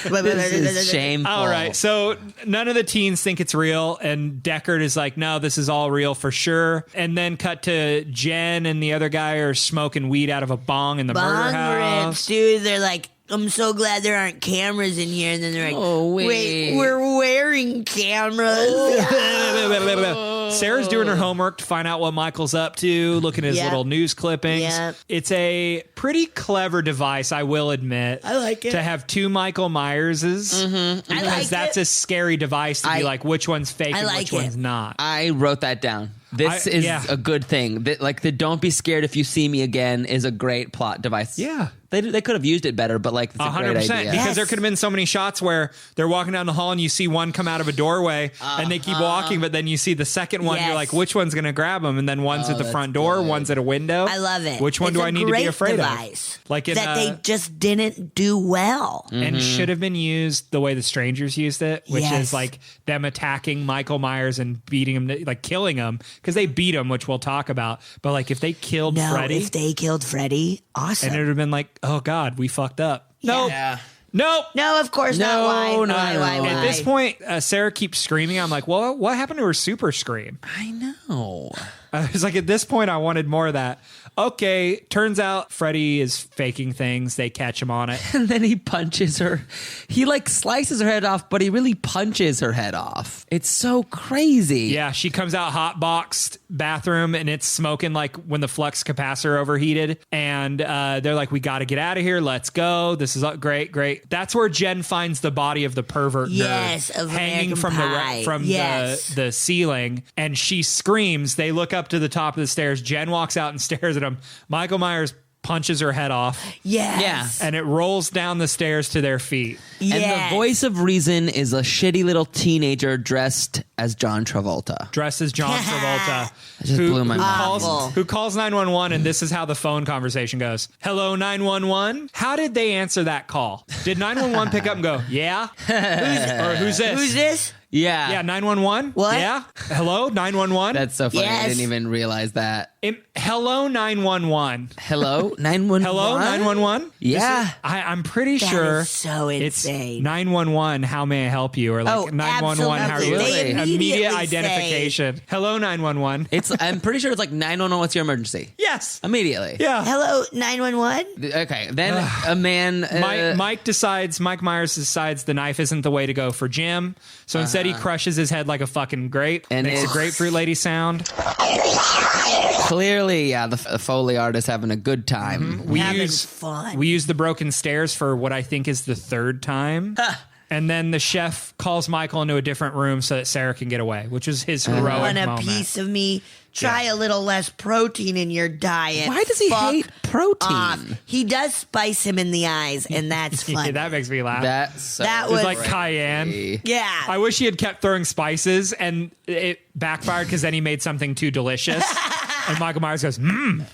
This is shameful. All right, so none of the teens think it's real, and Deckard is like, no, this is all real for sure. And then cut to Jen and the other guy are smoking weed out of a bong in the murder Bong house. rips, dude. They're like, I'm so glad there aren't cameras in here. And then they're like, Oh, wait. we're wearing cameras. Sarah's doing her homework to find out what Michael's up to, looking at his Yeah. little news clippings. Yeah. It's a pretty clever device, I will admit. I like it. To have two Michael Myerses. I Because like that's it. a scary device to be like, which one's fake I and like which it. one's not. I wrote that down. This I- is yeah. a good thing. The don't be scared if you see me again is a great plot device. Yeah. They could have used it better, but like it's a great 100%. idea. Because Yes. there could have been so many shots where they're walking down the hall and you see one come out of a doorway and they keep walking, but then you see the second one. You're Yes. like, which one's going to grab them? And then one's at the that's front door, good. one's at a window. I love it. Which one It's do a I need to be great afraid device of? Like in that they just didn't do well. and should have been used the way the strangers used it, which Yes. is like them attacking Michael Myers and beating him, like killing him because they beat him, which we'll talk about. But like if they killed No, Freddy, if they killed Freddy, awesome. and it would have been like, oh God, we fucked up. Nope. Yeah. Nope. No, of course not. Why? No, Why? no. At this point, Sarah keeps screaming. I'm like, well, what happened to her super scream? I know. I was like, at this point, I wanted more of that. Okay, turns out Freddy is faking things. They catch him on it. And then he punches her. He like slices her head off, but he really punches her head off. It's so crazy. Yeah, she comes out hot boxed bathroom and it's smoking like when the flux capacitor overheated. And they're like, we got to get out of here. Let's go. This is great, great. That's where Jen finds the body of the pervert Yes, nerd of hanging American from Pie. Yes. the ceiling. And she screams. They look up to the top of the stairs. Jen walks out and stares at him. Michael Myers punches her head off Yes. and it rolls down the stairs to their feet. And Yes. the voice of reason is a shitty little teenager dressed as John Travolta. Dressed as John Travolta. It just blew my mind. Awful. Who calls 911, and this is how the phone conversation goes. Hello, 911? How did they answer that call? Did 911 pick up and go, yeah? Or who's this? Who's this? Yeah. Yeah, 911? What? Yeah? Hello, 911? That's so funny. I Yes. didn't even realize that. Hello, 911. Hello? 911? Hello, 911? Yeah. I'm pretty That sure is so it's insane. 911, how may I help you? Or like Oh, 911, how are you? absolutely. They Immediate immediately identification. Hello, 911. I'm pretty sure it's like 911, what's your emergency? Yes. Immediately. Yeah. Hello, 911? Okay. Then a man. Mike Myers decides the knife isn't the way to go for Jim. So instead he crushes his head like a fucking grape. And Makes a it's- grapefruit lady sound. Clearly, yeah, the Foley artist having a good time. We Having use fun. We use the broken stairs for what I think is the third time. And then the chef calls Michael into a different room so that Sarah can get away, which is his heroic Want a moment. piece of me? Try a little less protein in your diet. Why does he Fuck hate protein? off. He does spice him in the eyes, and that's fun. Yeah, that makes me laugh. That's so That It's was- like cayenne. yeah. I wish he had kept throwing spices and it backfired because then he made something too delicious. And Michael Myers goes, what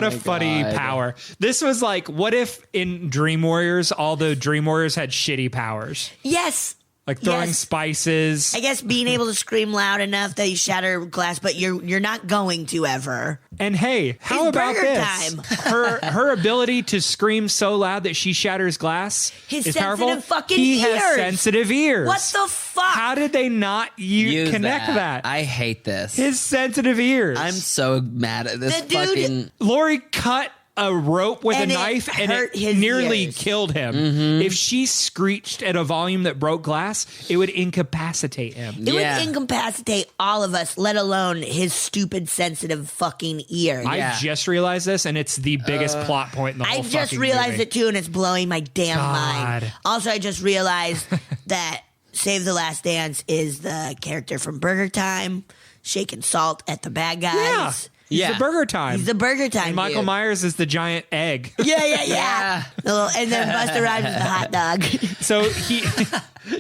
a funny God. power. This was like, what if in Dream Warriors, all the Dream Warriors had shitty powers? Yes. Like throwing Yes. spices. I guess being able to scream loud enough that you shatter glass, but you're not going to ever. And hey, how It's about burger this? time. Her ability to scream so loud that she shatters glass His is sensitive powerful. fucking he ears. has sensitive ears. What the fuck? How did they not Use connect that? I hate this. His sensitive ears. I'm so mad at this The dude- fucking. Lori cut a rope with And a it knife and hurt it his nearly ears. killed him. Mm-hmm. If she screeched at a volume that broke glass, it would incapacitate him. It Yeah. would incapacitate all of us, let alone his stupid, sensitive fucking ear. Yeah. I just realized this, and it's the biggest plot point in the whole I just fucking realized movie. it too, and it's blowing my damn mind. God. Also, I just realized that Save the Last Dance is the character from Burger Time, shaking salt at the bad guys. He's the Burger Time. He's the Burger Time And Michael dude. Myers is the giant egg. Yeah. And then Busta Rhymes is the hot dog. So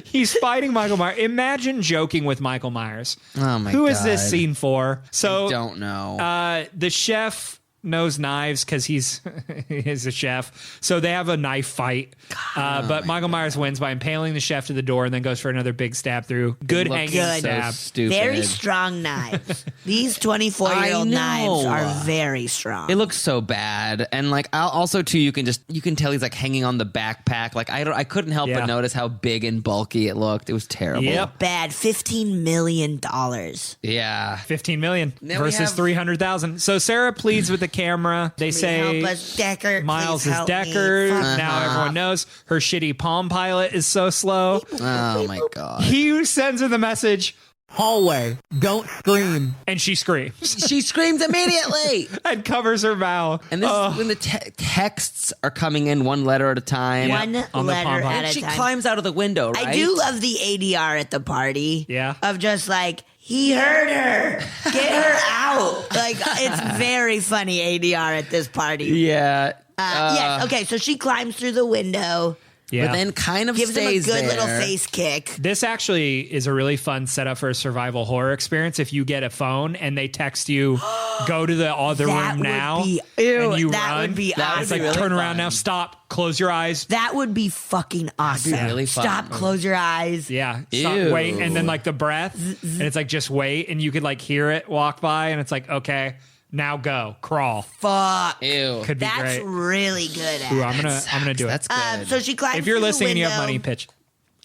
he's fighting Michael Myers. Imagine joking with Michael Myers. Oh my Who God. is this scene for? So I don't know. The chef knows knives because he's a chef. So they have a knife fight. But Michael Myers wins by impaling the chef to the door and then goes for another big stab through. Good Looks hanging so stab. stupid. Very strong knives. These 24-year-old I knives know. are very strong. It looks so bad, and like also too, you can tell he's like hanging on the backpack. Like I couldn't help Yeah. but notice how big and bulky it looked. It was terrible. Yep. Bad. $15 million. Yeah. 15 million Now we versus have- 300,000. So Sarah pleads with the camera. They say help us, Decker. Miles Please is help me. Deckard. Fuck. Now everyone knows her shitty Palm Pilot is so slow. Oh my God. He sends her the message, Hallway. Don't scream. and she screams She screams immediately. and covers her mouth. And this is when the texts are coming in one letter at a time. One on the letter Palm Pilot. at a She time. climbs out of the window, right? I do love the ADR at the party. Yeah. Of just like, he heard her. Get her out. Like, it's very funny ADR at this party. Yeah. Yes. Okay. So she climbs through the window, Yeah. But then kind of gives him a stays good there. little face kick. This actually is a really fun setup for a survival horror experience. If you get a phone and they text you, go to the other That room would now, be- and you that run. would be That would It's be like really turn around fun. now, stop, close your eyes. That would be fucking awesome. really fun. Stop, close your eyes. Yeah, stop, Ew. wait, and then like the breath, and it's like just wait, and you could like hear it walk by, and it's like okay, now go, crawl. Fuck. Ew. Could be That's great. really good at Ooh, it. I'm gonna do it. That's good. So she climbs If you're through the listening and you have window, money, pitch.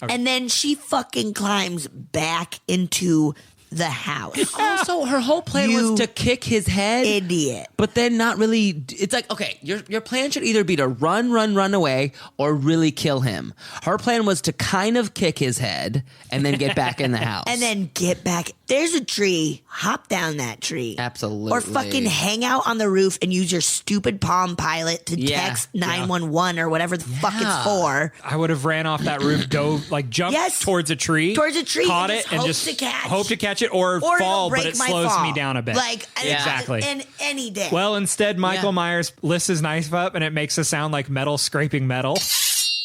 and then she fucking climbs back into the house. Also, her whole plan You was to kick his head. Idiot. But then not really. It's like, okay, your plan should either be to run away or really kill him. Her plan was to kind of kick his head and then get back in the house. And then get back. There's a tree. Hop down that tree. Absolutely. Or fucking hang out on the roof and use your stupid Palm Pilot to Yeah. text 911 or whatever the fuck it's for. I would have ran off that roof, dove, like jumped Yes. towards a tree, Towards a tree caught and it, just and hope just to catch. hope to catch it or Or fall, it'll but break it my slows fall. me down a bit. Like, exactly. And any day. Well, instead, Michael Yeah. Myers lifts his knife up, and it makes a sound like metal scraping metal.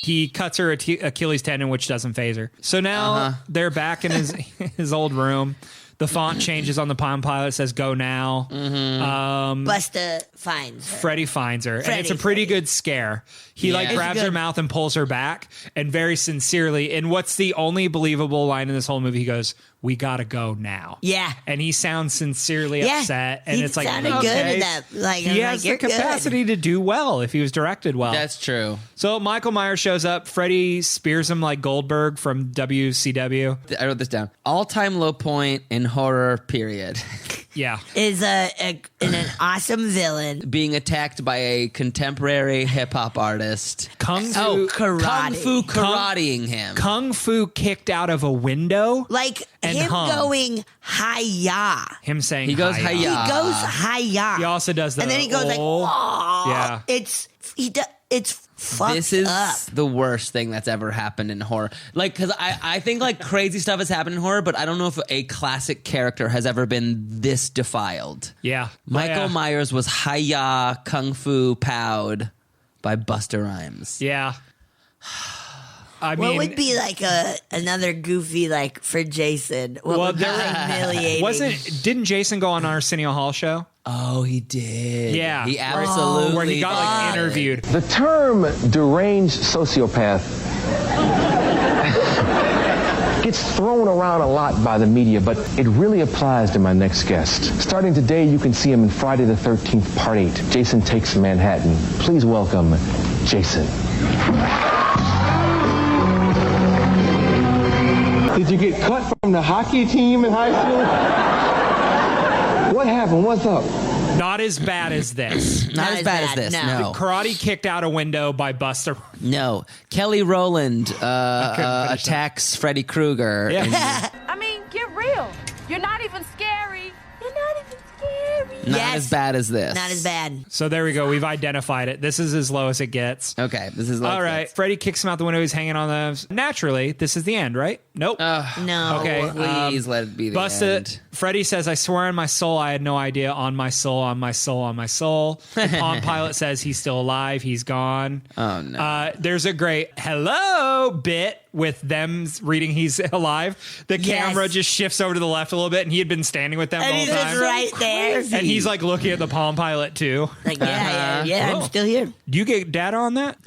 He cuts her Achilles tendon, which doesn't phase her. So now they're back in his old room. The font changes on the Palm Pilot. It says "Go now." Busta finds her. Freddie finds her, and it's a Freddy. pretty good scare. He like Yeah. grabs It's her good. mouth and pulls her back, and very sincerely. And what's the only believable line in this whole movie? He goes, "We gotta go now." Yeah. and he sounds sincerely Yeah. upset, and He it's like sounded okay. good in that. Like, he I'm has like, you're the capacity to do well if he was directed well. That's true. So Michael Myers shows up. Freddie spears him like Goldberg from WCW. I wrote this down. All-time low point in horror, period. Yeah. is an awesome villain. Being attacked by a contemporary hip-hop artist. Kung Fu. Oh, karate. Kung fu karateing him. Kung Fu kicked out of a window. Like And him hung. going hi-ya. Him saying He goes, "Hi-ya." "Hi-ya." He goes hi-ya. He also does the and then he goes like, "Oh." "Aw." Yeah. It's fucked This is up. the worst thing that's ever happened in horror. Like, because I think like crazy stuff has happened in horror, but I don't know if a classic character has ever been this defiled. Yeah. Michael Yeah. Myers was hi-ya kung fu powed by Busta Rhymes. Yeah. I What mean, would be like another goofy like for Jason? What well, would be there humiliating? didn't Jason go on Arsenio Hall show? Oh, he did. Yeah. He Where- absolutely where he got like did. interviewed. The term deranged sociopath gets thrown around a lot by the media, but it really applies to my next guest. Starting today, you can see him in Friday the 13th, Part 8, Jason Takes Manhattan. Please welcome Jason. Did you get cut from the hockey team in high school? What happened? What's up? Not as bad as this. Not as bad as this, no. Karate kicked out a window by Buster. No. Kelly Rowland finish that. attacks Freddy Krueger. Yeah. in- I mean, get real. You're not even scary. You're not even scary. Not Yes. as bad as this. Not as bad. So there we go. We've identified it. This is as low as it gets. Okay, this is like All right. this. Freddy kicks him out the window. He's hanging on them. Naturally, this is the end, right? Nope. No. Okay. Please let it be the end. Freddy says, I swear on my soul, I had no idea. On my soul, on my soul, on my soul. The Palm Pilot says he's still alive. He's gone. Oh, no. There's a great hello bit with them reading he's alive. The camera just shifts over to the left a little bit, and he had been standing with them the And whole he's time. just right there. And he's like looking at the Palm Pilot too. Like, yeah, I'm still here. Do you get data on that?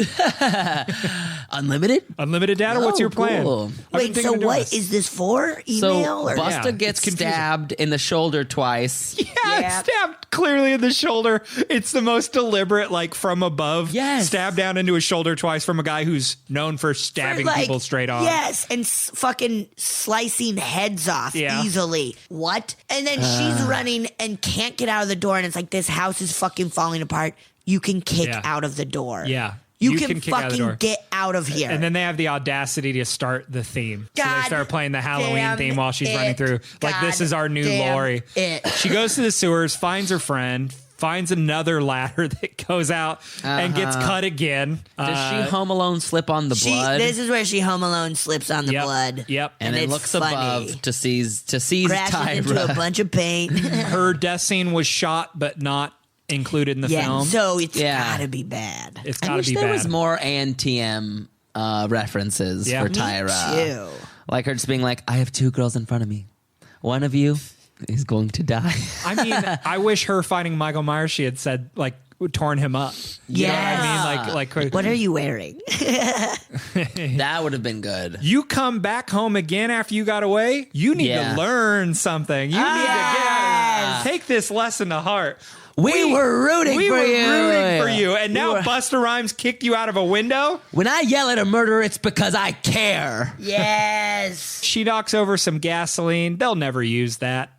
Unlimited? Unlimited data? What's your plan? Cool. I've been Wait, thinking so of doing what this. is this for? So Email or Busta Yeah, gets it's confusing. stabbed in the shoulder twice. Yeah, stabbed clearly in the shoulder. It's the most deliberate, like from above. Yes. Stab down into his shoulder twice from a guy who's known for stabbing like, people straight on. Yes, and fucking slicing heads off easily. What? And then she's running and can't get out of the door, and it's like, this house is fucking falling apart. You can kick out of the door. Yeah. You can kick out of the door. fucking get out of here. And then they have the audacity to start the theme. So God they start playing the Halloween damn theme while she's running it. through. Like, this God is our new damn Lori. it. She goes to the sewers, finds her friend, finds another ladder that goes out and gets cut again. Does she Home Alone slip on the blood? This is where she Home Alone slips on the blood. Yep. and then it's looks funny. above to seize Crashes into a Tyra. bunch of paint. Her death scene was shot but not included in the film. So it's Yeah. gotta be bad. It's I got to wish be there bad. was more ANTM references Yeah. for Me Tyra. Too. Like her just being like, I have two girls in front of me. One of you is going to die. I mean, I wish her fighting Michael Myers, she had said, like, torn him up. You know what I mean? Like, What are you wearing? That would have been good. you come back home again after you got away, you need Yeah. to learn something. You need to get out. Take this lesson to heart. We were rooting We for were you. rooting for you, and now were- Busta Rhymes kicked you out of a window. When I yell at a murderer, it's because I care. Yes. She knocks over some gasoline. They'll never use that.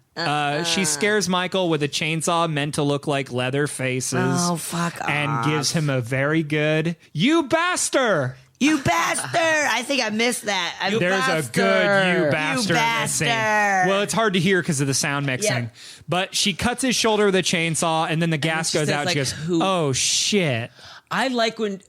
She scares Michael with a chainsaw meant to look like leather faces. Oh, fuck off. And gives him a very good, you bastard. You bastard! I think I missed that. There's a good you bastard in this scene. bastard. Well, it's hard to hear because of the sound mixing. Yeah. But she cuts his shoulder with a chainsaw, and then the gas she goes says, out. like, She goes, who- "Oh shit!" I like when.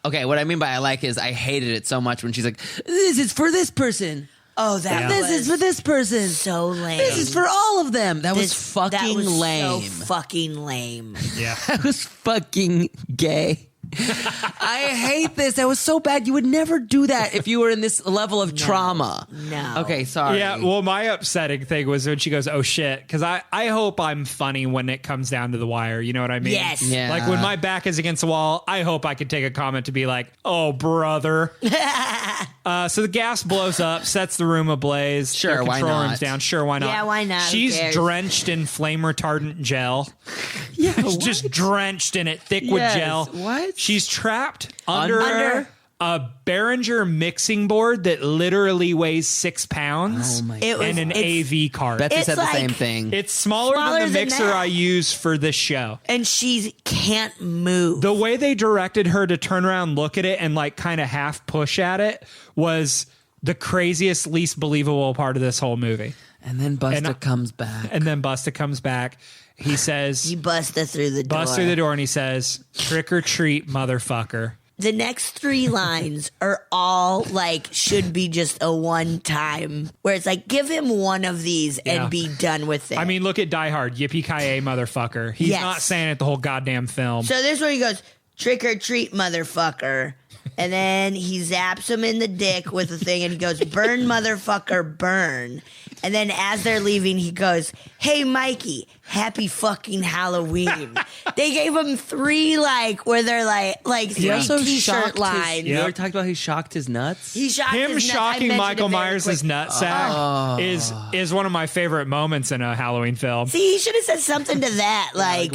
Okay, what I mean by I like is I hated it so much when she's like, "This is for this person. Oh, that This is for this person. so lame. This is for all of them." That was This- fucking that was lame. So fucking lame. Yeah. That was fucking gay. I hate this. That was so bad. You would never do that if you were in this level of trauma. No. Okay, sorry. Yeah, well, my upsetting thing was when she goes, "Oh shit," because I hope I'm funny when it comes down to the wire. You know what I mean? Yes. Yeah. Like when my back is against the wall, I hope I could take a comment to be like, "Oh, brother." So the gas blows up, sets the room ablaze. Sure, Their why control not? room's down. Sure, why not? Yeah, why not? Who She's cares? drenched in flame retardant gel. Yeah, She's just drenched in it, thick with Yes, gel. what? She's trapped under Under? a Behringer mixing board that literally weighs 6 pounds. Oh my It was and an it's- AV card. Betsy It's said the like- same thing. It's smaller Smaller than the than mixer that. I use for this show. And she can't move. The way they directed her to turn around, look at it, and like kind of half push at it was the craziest, least believable part of this whole movie. And then Busta And I- comes back. And then Busta comes back. He says, He busted through the door. busts through the door, and he says, "Trick or treat, motherfucker." The next 3 lines are all like should be just a one time where it's like give him one of these Yeah. and be done with it. I mean, look at Die Hard. Yippee-ki-yay, motherfucker. He's Yes. not saying it the whole goddamn film. so this one he goes trick or treat, motherfucker, and then he zaps him in the dick with a thing, and he goes burn, motherfucker, burn. And then as they're leaving, he goes, "Hey, Mikey, happy fucking Halloween." They gave him 3 like where they're like He 3 also t-shirt shocked lines. You ever talked about he shocked his nuts? He shocked Him his nuts. I shocking mentioned Michael it very Myers' quick. nutsack is one of my favorite moments in a Halloween film. See, he should have said something to that, like,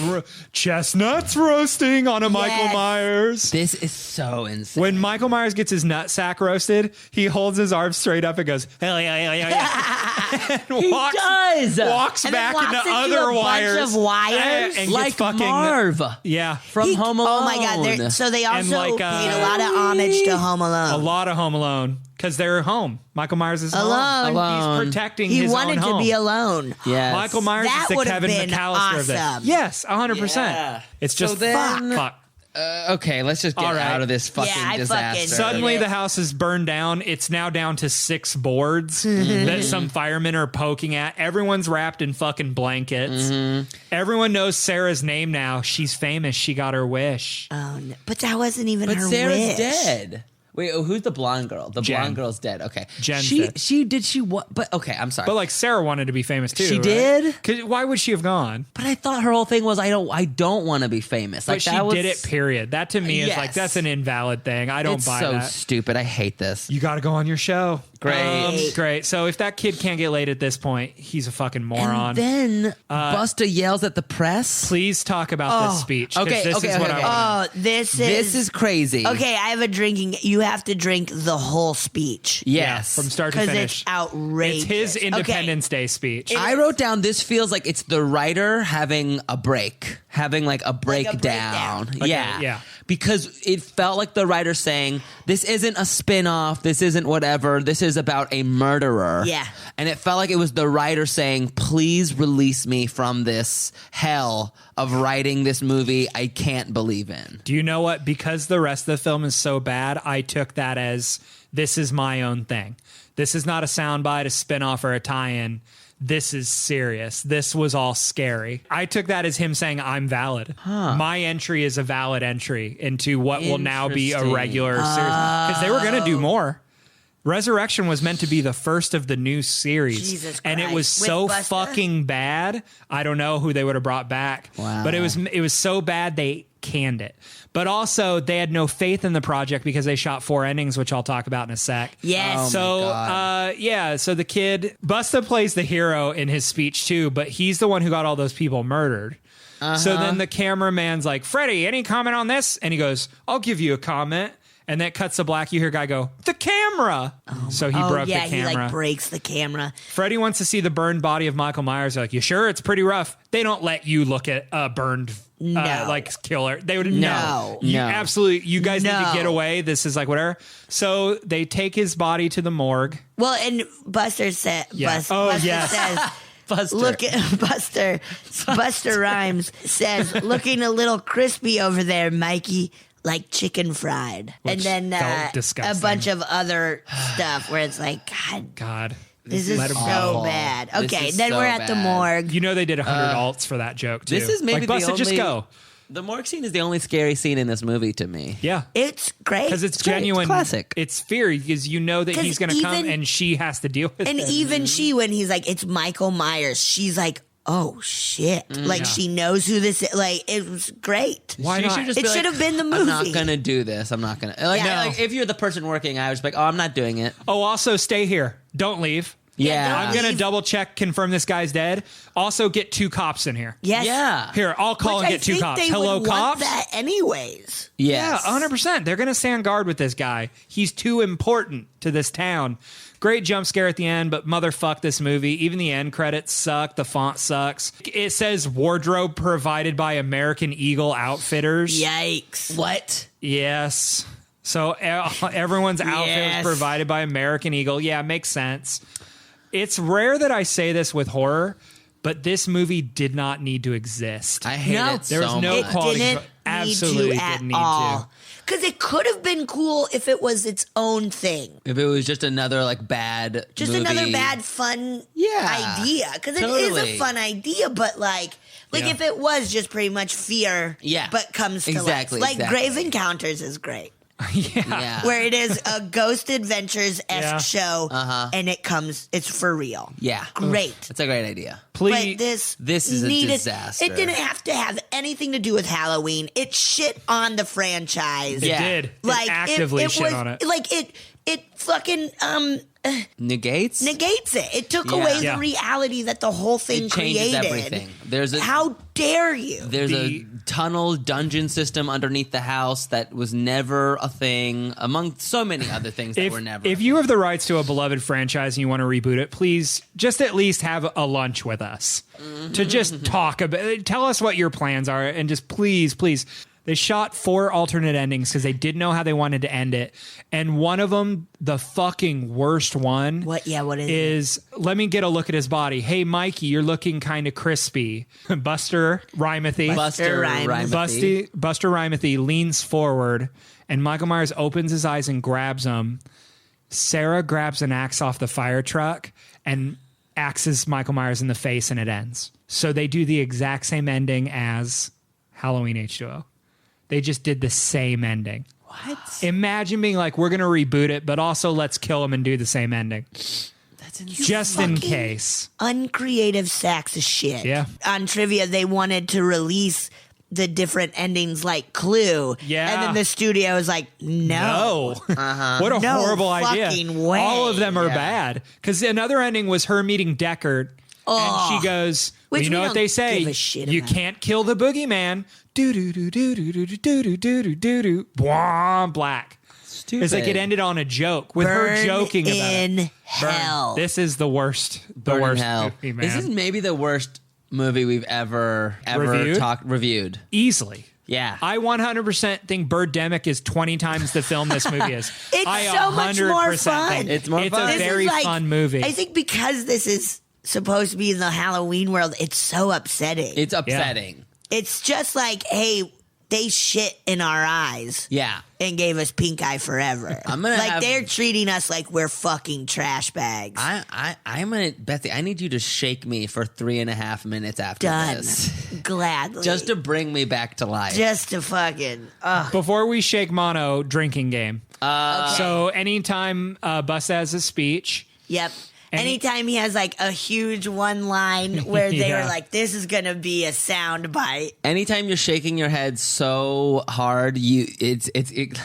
Chestnuts roasting on a Michael Yes. Myers. This is so insane. When Michael Myers gets his nutsack roasted, he holds his arms straight up and goes, "Hell yeah, hell yeah, hell yeah." And He does. walks and then back walks into into other a bunch bunch of wires. and like gets fucking Marv Yeah, from Home Alone. Oh my God! So they also like, paid a lot of homage to Home Alone. a lot of Home Alone because they're home. Michael Myers is Alone. Alone. He's protecting He his wanted own to home. be alone. Yes. Michael Myers That is the would've Kevin been McAllister of this. awesome. Yes, 100%. Yeah. It's just So then- fuck. Okay, let's just get All right. out of this fucking Yeah, I disaster. fucking- Suddenly Yeah. the house is burned down. It's now down to 6 boards Mm-hmm. that some firemen are poking at. Everyone's wrapped in fucking blankets. Mm-hmm. Everyone knows Sarah's name now. She's famous. She got her wish. Oh, no. But that wasn't even But her Sarah's wish. dead. Wait, who's the blonde girl? The Jen. blonde girl's dead. Okay. Jen's she dead. she what? But okay, I'm sorry. But like Sarah wanted to be famous too. She right? did? 'Cause why would she have gone? But I thought her whole thing was I don't want to be famous. But Like she that was, did it. Period. That to me is like Yes. that's an invalid thing. I don't It's buy so that. stupid. I hate this. You got to go on your show. Great. Great. So if that kid can't get laid at this point, he's a fucking moron. And then Busta yells at the press. Please talk about this speech. 'cause Okay, This okay, is what okay, I okay. want. This is crazy. Okay, I have a drinking. You have to drink the whole speech. Yes. From start to Because finish. it's outrageous. It's his Independence Day speech. I wrote down this feels like it's the writer having a break, having like a breakdown. breakdown. Yeah. Because it felt like the writer saying, this isn't a spin-off, this isn't whatever, this is about a murderer. Yeah. And it felt like it was the writer saying, please release me from this hell of writing this movie I can't believe in. Do you know what? Because the rest of the film is so bad, I took that as this is my own thing. This is not a soundbite, a spinoff, or a tie-in. This is serious. This was all scary. I took that as him saying, I'm valid. My entry is a valid entry into what will now be a Interesting. regular series. Because they were going to do more. Resurrection was meant to be the first of the new series. Jesus and it was Christ. so With Busta? fucking bad. I don't know who they would have brought back. Wow. But it was so bad they canned it. But also they had no faith in the project because they shot 4 endings, which I'll talk about in a sec. Yes. So the kid Busta plays the hero in his speech too, but he's the one who got all those people murdered. So then the cameraman's like, Freddie, any comment on this? And he goes, I'll give you a comment. And that cuts to black. You hear a guy go, the camera. So he broke the camera. he like breaks the camera. Freddie wants to see the burned body of Michael Myers. They're like, you sure? It's pretty rough. They don't let you look at a burned killer. They would No. You No. absolutely. You guys need to No. get away. This is like whatever. So they take his body to the morgue. Well, and Buster said, Yeah. Buster Yes. says, Buster. look at Buster Rhymes says, looking a little crispy over there, Mikey, like chicken fried. Which and then felt a disgusting. bunch of other stuff where it's like, God, This this is let him so awful. bad. This Okay, is then so we're at the bad. morgue. You know they did 100 alts for that joke too. This is maybe like, the Busta, just only- go. The morgue scene is the only scary scene in this movie to me. Yeah. It's great. Because it's great. It's genuine. classic. It's fear because you know that 'Cause he's going to come even- and she has to deal with And it. even she, when he's like, it's Michael Myers, she's like, oh shit. Like, Yeah. she knows who this is. Like, it was great. Why She not? should just It be like, should have been the I'm not movie. gonna do this. I'm not gonna. Like, Yeah. like, if you're the person working, I was like, oh, I'm not doing it. Oh, also stay here. Don't leave. Yeah. don't I'm going to leave. double check, confirm this guy's dead. Also, get 2 cops in here. Yes. Yeah. Here, I'll call Which and I get 2 think cops. they Hello, would want cops. that anyways. Yes. Yeah, 100%. They're going to stand guard with this guy. He's too important to this town. Great jump scare at the end, but motherfuck this movie. Even the end credits suck. The font sucks. It says wardrobe provided by American Eagle Outfitters. Yikes. What? Yes. So everyone's outfit Yes. was provided by American Eagle. Yeah, makes sense. It's rare that I say this with horror, but this movie did not need to exist. I hate No. it There was so no It much. quality. didn't Absolutely need to at didn't need all. to. Because it could have been cool if it was its own thing. If it was just another like bad, Just movie. another bad fun Yeah, idea. Because it is totally. a fun idea, but like Yeah. if it was just pretty much fear, Yeah. but comes to Exactly, life. Like exactly. Grave Encounters is great. Yeah. Where it is a Ghost Adventures-esque Yeah. show, and it's for real. Yeah. Great. It's a great idea. Please. But this is a needed, disaster. It didn't have to have anything to do with Halloween. It shit on the franchise. It Yeah. did. Like it actively it shit was, on it. Like it fucking negates it. It took Yeah. away Yeah. the reality that the whole thing It changes created. everything. How dare you? There's a tunnel dungeon system underneath the house that was never a thing, among so many other things that were never. If you have the rights to a beloved franchise and you want to reboot it, please just at least have a lunch with us to just talk about. Tell us what your plans are, and just please. They shot 4 alternate endings because they didn't know how they wanted to end it, and one of them, the fucking worst one, What is is let me get a look at his body. Hey, Mikey, you're looking kind of crispy. Buster Rhymathy. Buster Rhymathy. Buster Rhymathy leans forward, and Michael Myers opens his eyes and grabs him. Sarah grabs an axe off the fire truck and axes Michael Myers in the face, and it ends. So they do the exact same ending as Halloween H2O. They just did the same ending. What? Imagine being like, we're going to reboot it, but also let's kill him and do the same ending. That's insane. Just in case. Uncreative sacks of shit. Yeah. On trivia, they wanted to release the different endings like Clue. Yeah. And then the studio was like, no. What a No horrible idea. fucking way. All of them are bad. Because another ending was her meeting Deckard, and she goes, well, Which you we know what don't they say? give a shit You about. can't kill the boogeyman. Do do do do do do do do do do do do. Black. Stupid. It's like it ended on a joke with her Burn joking about in it. hell. This is the worst. The Burn in worst hell. movie, man. This is maybe the worst movie we've ever Reviewed? reviewed. Easily. Yeah. I 100% think Birdemic is 20 times the film this movie is. It's I so much more 100% fun. think It's more fun. a This is very like- fun movie. I think because this is supposed to be in the Halloween world, it's so upsetting. It's upsetting. It's just like, hey, they shit in our eyes Yeah. and gave us pink eye forever. I'm gonna like have- they're treating us like we're fucking trash bags. I'm gonna Betsy, I need you to shake me for 3.5 minutes after Done. this. Gladly. Just to bring me back to life. Just to fucking. Before we shake Mano, drinking game. Okay. So anytime Bus has a speech, Yep. Anytime he has like a huge one line where they Yeah. were like, this is going to be a sound bite. Anytime you're shaking your head so hard, it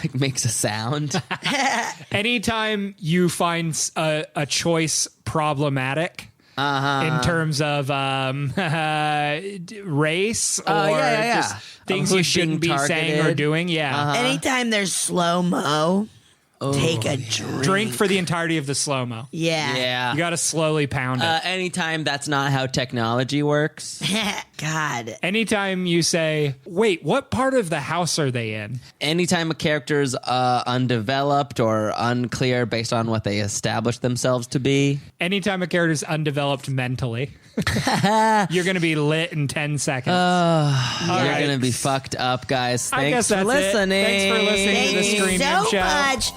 like makes a sound. anytime you find a choice problematic in terms of race or yeah. just things Who's you shouldn't be being saying or targeted. doing, yeah. Anytime there's slow mo, take a drink. Drink for the entirety of the slow-mo. Yeah. Yeah. You got to slowly pound it. Anytime that's not how technology works. God. Anytime you say, wait, what part of the house are they in? Anytime a character's undeveloped or unclear based on what they establish themselves to be. Anytime a character's undeveloped mentally, you're going to be lit in 10 seconds. You're right. going to be fucked up, guys. I guess Thanks for that's it. listening. Thanks for listening to the Thank you Screen so Show. much.